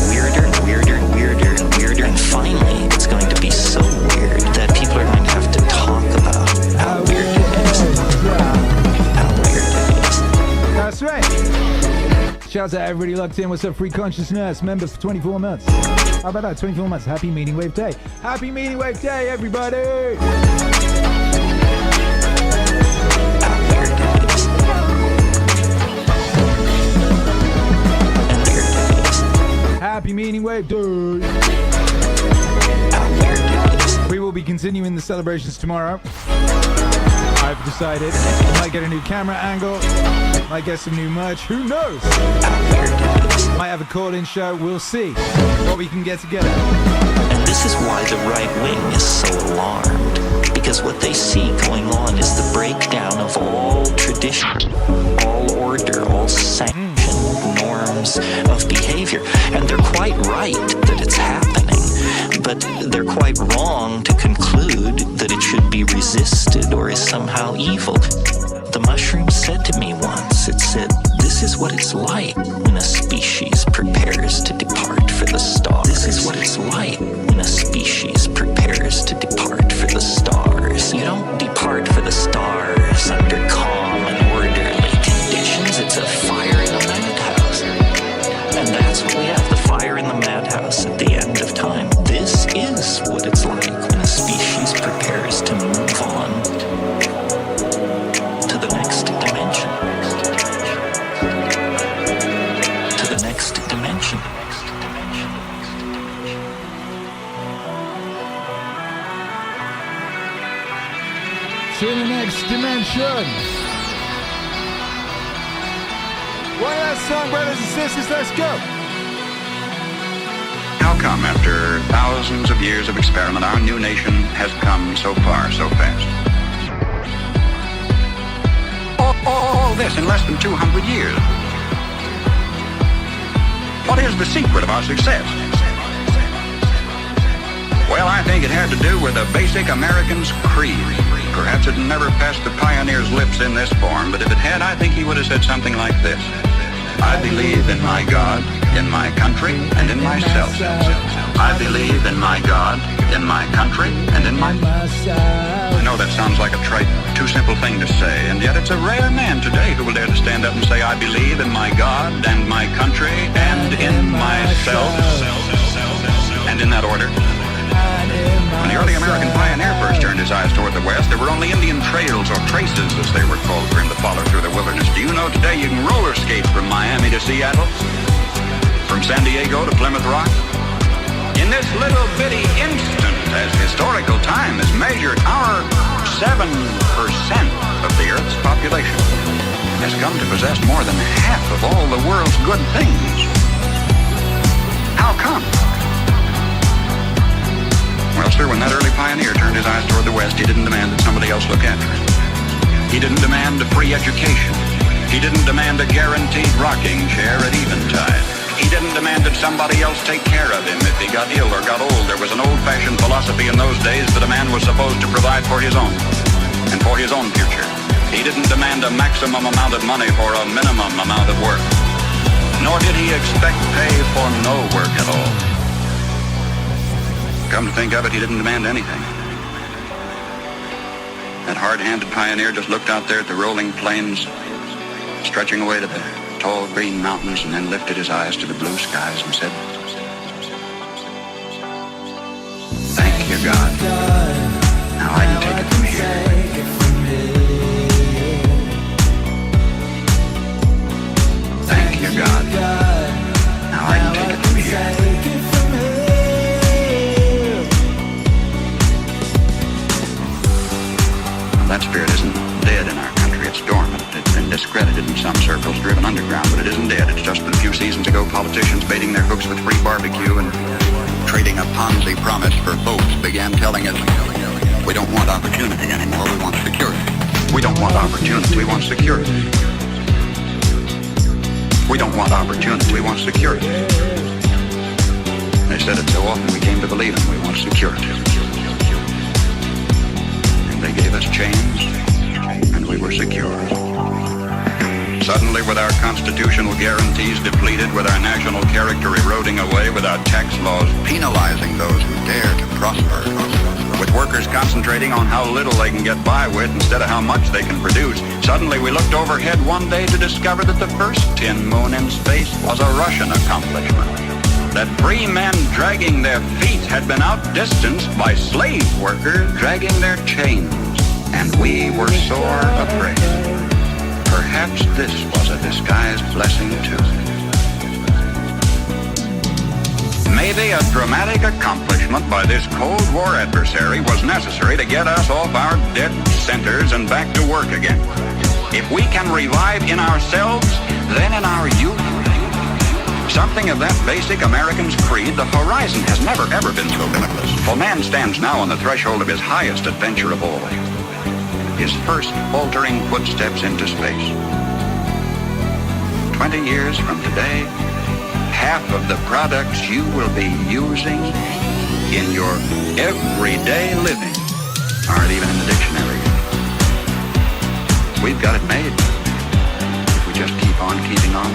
Weirder and weirder and weirder and weirder, and finally it's going to be so weird that people are going to have to talk about how weird it is. How weird it is. That's right. Shouts out everybody locked in. What's up, Free Consciousness members for 24 months? How about that? 24 months. Happy Meaning Wave Day. Happy Meaning Wave Day, everybody. Happy Meaning Wave Day. We will be continuing the celebrations tomorrow. I've decided I might get a new camera angle, might get some new merch, who knows? Might have a call-in show, we'll see what we can get together. And this is why the right wing is so alarmed, because what they see going on is the breakdown of all tradition, all order, all sanctioned norms of behavior. And they're quite right that it's happening, but they're quite wrong to conclude that it should be resisted or is somehow evil. The mushroom said to me once, it said, this is what it's like when a species prepares to depart for the stars. This is what it's like when a species prepares to depart for the stars. You don't depart for the stars under calm and orderly conditions. It's a fire in a madhouse. And that's what we have, the fire in the madhouse at the end of time. This is what it's like when a species prepares to move on to the next dimension. To the next dimension. To the next dimension. One last song, brothers and sisters, let's go. How come, after thousands of years of experiment, our new nation has come so far so fast? All this in less than 200 years. What is the secret of our success? Well, I think it had to do with a basic American's creed. Perhaps it never passed the pioneer's lips in this form, but if it had, I think he would have said something like this. I believe in my God, in my country, and in myself. I believe in my God, in my country, and in myself. I know that sounds like a trite, too simple thing to say, and yet it's a rare man today who will dare to stand up and say, I believe in my God, and my country, and in myself. And in that order. When the early American pioneer first turned his eyes toward the west, there were only Indian trails, or traces as they were called, for him to follow through the wilderness. Do you know today you can roller skate from Miami to Seattle? From San Diego to Plymouth Rock? In this little bitty instant, as historical time is measured, our 7% of the Earth's population has come to possess more than half of all the world's good things. How come? Well, sir, when that early pioneer turned his eyes toward the west, he didn't demand that somebody else look after him. He didn't demand a free education. He didn't demand a guaranteed rocking chair at eventide. He didn't demand that somebody else take care of him if he got ill or got old. There was an old-fashioned philosophy in those days that a man was supposed to provide for his own and for his own future. He didn't demand a maximum amount of money for a minimum amount of work. Nor did he expect pay for no work at all. Come to think of it, he didn't demand anything. That hard-handed pioneer just looked out there at the rolling plains, stretching away to the tall green mountains, and then lifted his eyes to the blue skies and said, thank you, God. Now I can take it from here. Thank you, God. Now I can take it from here. That spirit isn't dead in our country. It's dormant. It's been discredited in some circles, driven underground, but it isn't dead. It's just that a few seasons ago, politicians baiting their hooks with free barbecue and trading a Ponzi promise for votes began telling us, we don't want opportunity anymore, we want security. We don't want opportunity, we want security. We don't want opportunity, we want security. They said it so often we came to believe them. We want security. They gave us chains, and we were secure. Suddenly, with our constitutional guarantees depleted, with our national character eroding away, with our tax laws penalizing those who dare to prosper, with workers concentrating on how little they can get by with instead of how much they can produce, suddenly we looked overhead one day to discover that the first tin moon in space was a Russian accomplishment. That free men dragging their feet had been outdistanced by slave workers dragging their chains, and we were sore afraid. Perhaps this was a disguised blessing too. Maybe a dramatic accomplishment by this Cold War adversary was necessary to get us off our dead centers and back to work again. If we can revive in ourselves, then in our youth, something of that basic American's creed, the horizon has never ever been so limitless. For man stands now on the threshold of his highest adventure of all, his first faltering footsteps into space. 20 years from today, half of the products you will be using in your everyday living aren't even in the dictionary. We've got it made if we just keep on keeping on.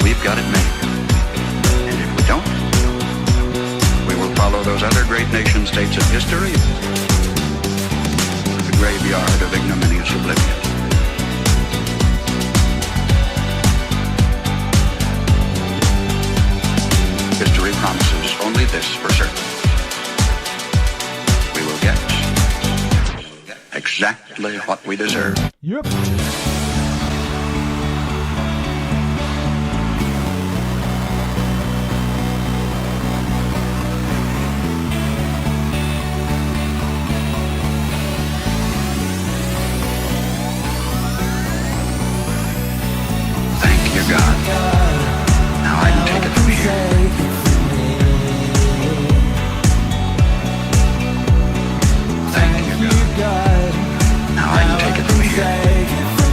We've got it made. And if we don't, we will follow those other great nation states of history to the graveyard of ignominious oblivion. History promises only this for certain. We will get exactly what we deserve. Yep. God. Now I can take it from here. Thank you, God. Now I can take it from here.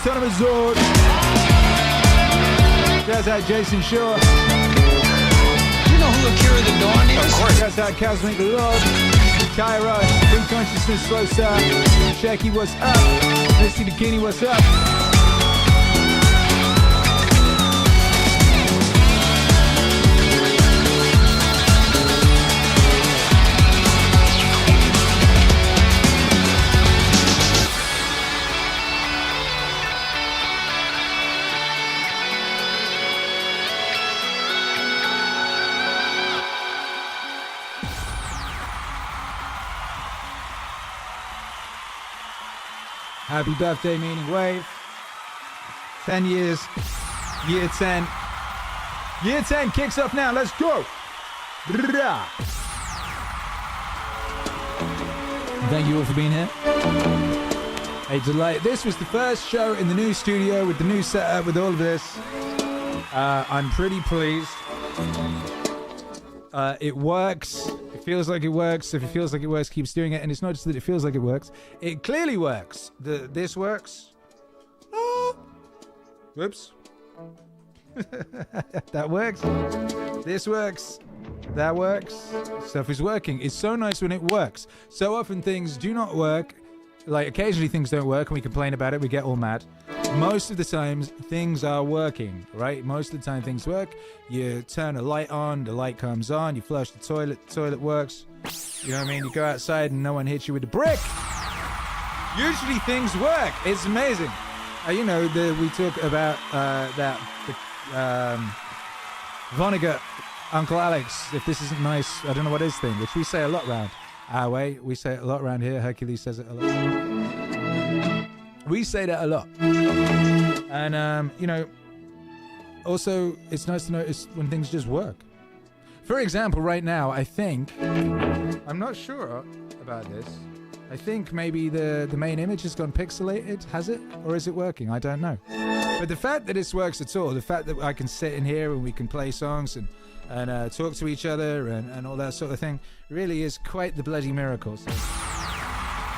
son of a Zord. Shouts out Jason Shaw. You know who Akira the Dawn is? Of course. Shouts out Cosmic the Lord. Kyra, Free Consciousness, Slow Star. Shaky, what's up? Missy Bikini, what's up? Happy birthday, Meaning Wave. 10 years. Year 10. Year 10 kicks off now. Let's go. Thank you all for being here. A delight. This was the first show in the new studio with the new setup, with all of this. I'm pretty pleased. It works. It feels like it works. If it feels like it works, keeps doing it. And it's not just that it feels like it works. It clearly works. This works. Whoops. That works. This works. That works. Stuff is working. It's so nice when it works. So often things do not work. Like occasionally things don't work and we complain about it. We get all mad. Most of the times things are working, right? Most of the time things work. You turn a light on, the light comes on. You flush the toilet works. You know what I mean? You go outside and no one hits you with a brick. Usually things work. It's amazing. You know, we talk about Vonnegut, Uncle Alex, if this isn't nice, I don't know what is thing, which we say a lot round our way. We say it a lot around here. Hercules says it a lot. We say that a lot. And, you know, also, it's nice to notice when things just work. For example, right now, I think, I'm not sure about this. I think maybe the main image has gone pixelated. Has it? Or is it working? I don't know. But the fact that this works at all, the fact that I can sit in here and we can play songs and talk to each other and all that sort of thing really is quite the bloody miracle. So,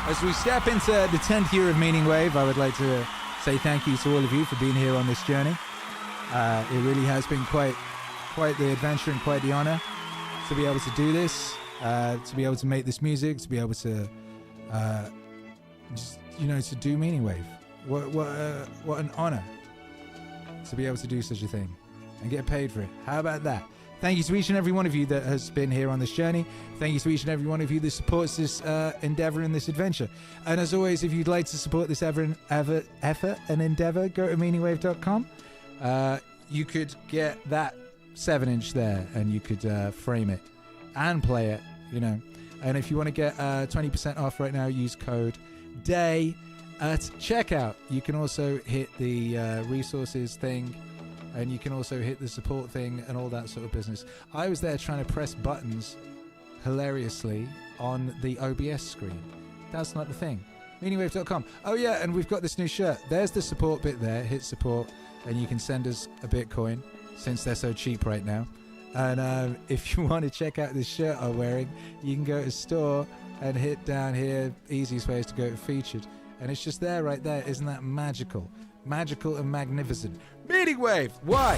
as we step into the 10th year of Meaning Wave, I would like to say thank you to all of you for being here on this journey. It really has been quite the adventure and quite the honor to be able to do this, to be able to make this music, to be able to just, you know, to do Meaning Wave. What an honor to be able to do such a thing and get paid for it. How about that? Thank you to each and every one of you that has been here on this journey. Thank you to each and every one of you that supports this endeavor and this adventure. And as always, if you'd like to support this effort and endeavor, go to meaningwave.com. You could get that 7-inch there and you could frame it and play it, you know. And if you want to get 20% off right now, use code DAY at checkout. You can also hit the resources thing, and you can also hit the support thing and all that sort of business. I was there trying to press buttons hilariously on the OBS screen. That's not the thing. Meaningwave.com. Oh yeah, and we've got this new shirt. There's the support bit there. Hit support and you can send us a Bitcoin since they're so cheap right now. And if you want to check out this shirt I'm wearing, you can go to store and hit down here. Easiest way is to go to featured. And it's just there, right there. Isn't that magical? Magical and magnificent. Meaning Wave. Why?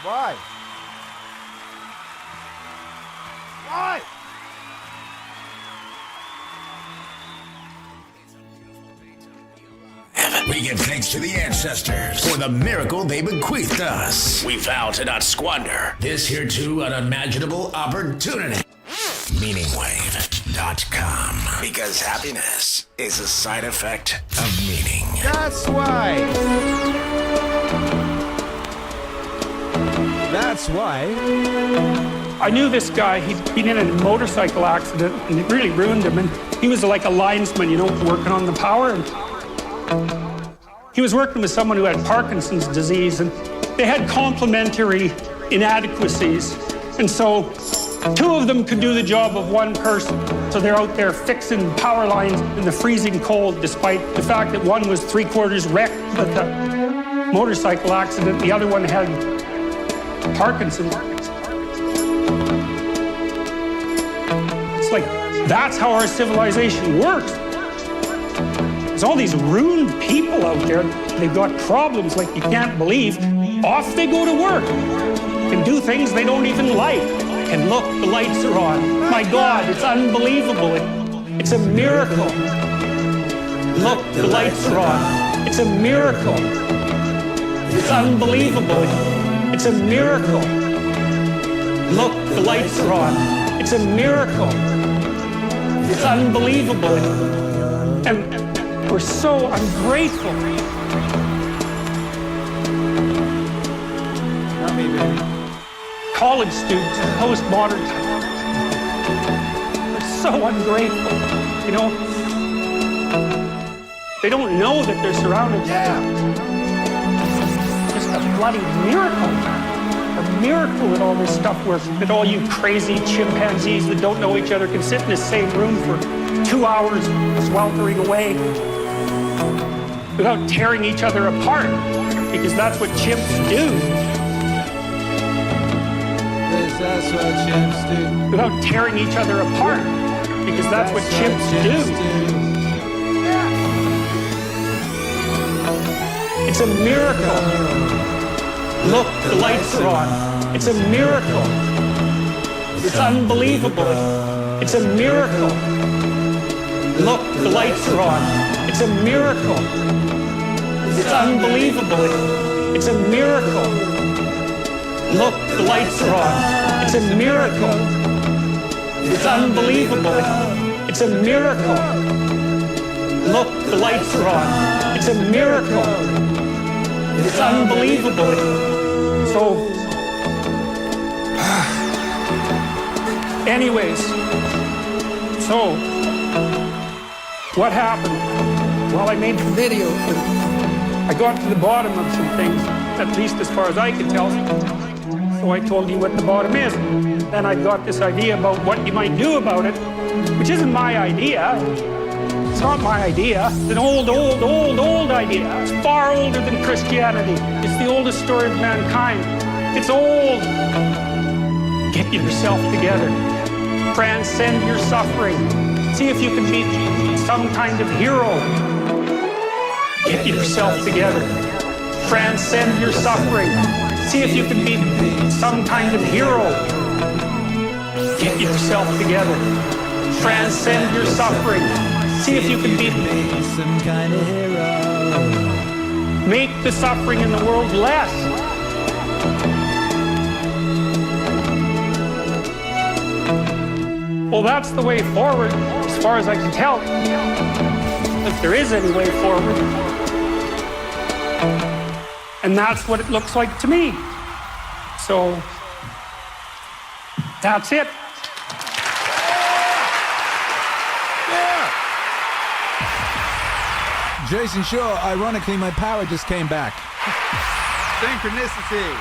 Why? Why? We give thanks to the ancestors for the miracle they bequeathed us. We vow to not squander this hereto unimaginable opportunity. MEANINGWAVE.com. Because happiness is a side effect of meaning. That's why. That's why. I knew this guy. He'd been in a motorcycle accident and it really ruined him. And he was like a linesman, you know, working on the power. And he was working with someone who had Parkinson's disease, and they had complementary inadequacies. And so two of them could do the job of one person. So they're out there fixing power lines in the freezing cold, despite the fact that one was 3/4 wrecked with a motorcycle accident. The other one had Parkinson's. It's like That's how our civilization works. There's all these ruined people out there. They've got problems like you can't believe. Off they go to work and do things they don't even like. And look, the lights are on. My God, it's unbelievable. It's a miracle. Look, the lights are on. It's a miracle. It's unbelievable. It's a miracle. Look, the lights are on. It's a miracle. It's unbelievable. And we're so ungrateful. Not me, baby. College students and postmodern. They're so ungrateful. You know, they don't know that they're surrounded by just a bloody miracle. A miracle that all this stuff works. That all you crazy chimpanzees that don't know each other can sit in the same room for 2 hours sweltering away without tearing each other apart, because that's what chimps do. That's what chimps do. Without tearing each other apart, because that's what chimps do. It's a miracle. Look, the lights are on. It's a miracle. It's unbelievable. It's a miracle. Look, the lights are on. It's a miracle. It's unbelievable. It's a miracle. Look, the lights are on. It's a miracle. It's unbelievable. It's a miracle. Look, the lights are on. It's a miracle. It's unbelievable. So, anyways, so, what happened? Well, I made the video. I got to the bottom of some things, at least as far as I could tell. So I told you what the bottom is. Then I got this idea about what you might do about it, which isn't my idea. It's not my idea. It's an old idea. It's far older than Christianity. It's the oldest story of mankind. It's old. Get yourself together. Transcend your suffering. See if you can be some kind of hero. Get yourself together. Transcend your suffering. See if you can be some kind of hero. Get yourself together. Transcend your suffering. See if you can be some kind of hero. Make the suffering in the world less. Well, that's the way forward, as far as I can tell. If there is any way forward. And that's what it looks like to me. So, that's it. Jason Shaw, ironically, my power just came back. Synchronicity.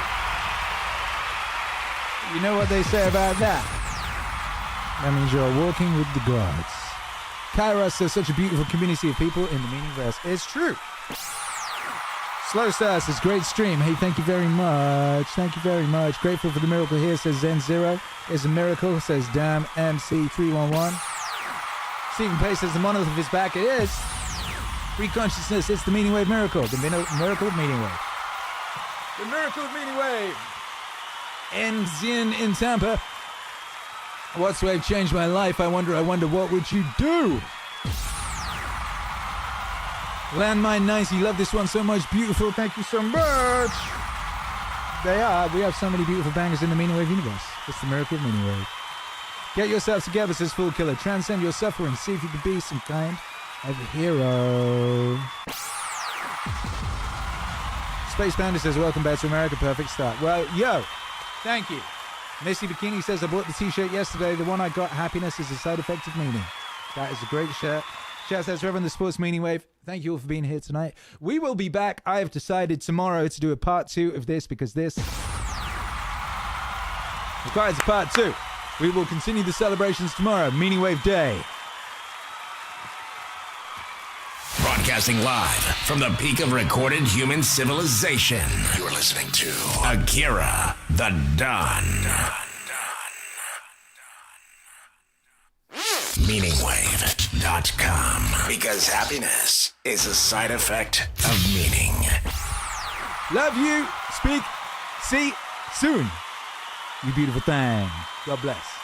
You know what they say about that? That means you're walking with the gods. Kairos is such a beautiful community of people in the meaningverse. It's true. Slow Stars says, great stream. Hey, thank you very much. Thank you very much. Grateful for the miracle here, says Zen Zero. Is a miracle, says Damn MC311. Stephen Pace says the monolith is back. It is. Free consciousness, it's the Meaning Wave miracle. The miracle of Meaning Wave. The miracle of Meaning Wave. Enzin in Tampa. What's Wave changed my life? I wonder, what would you do? Landmine 90, love this one so much. Beautiful, thank you so much. They are. We have so many beautiful bangers in the Meaning Wave universe. It's the miracle of Meaning Wave. Get yourselves together, says Fool Killer. Transcend your suffering. See if you can be some kind of hero. Space Panda says, welcome back to America. Perfect start. Well, yo, thank you. Missy Bikini says, I bought the t-shirt yesterday. The one I got, happiness is a side effect of meaning. That is a great shirt. Shout out to Reverend the Sports Meaning Wave. Thank you all for being here tonight. We will be back. I have decided tomorrow to do a part 2 of this because this requires a part 2. We will continue the celebrations tomorrow. Meaning Wave Day. Broadcasting live from the peak of recorded human civilization. You're listening to Akira the Don. MEANINGWAVE.com. Because happiness is a side effect of meaning. Love you. Speak. See soon. You beautiful thing. God bless.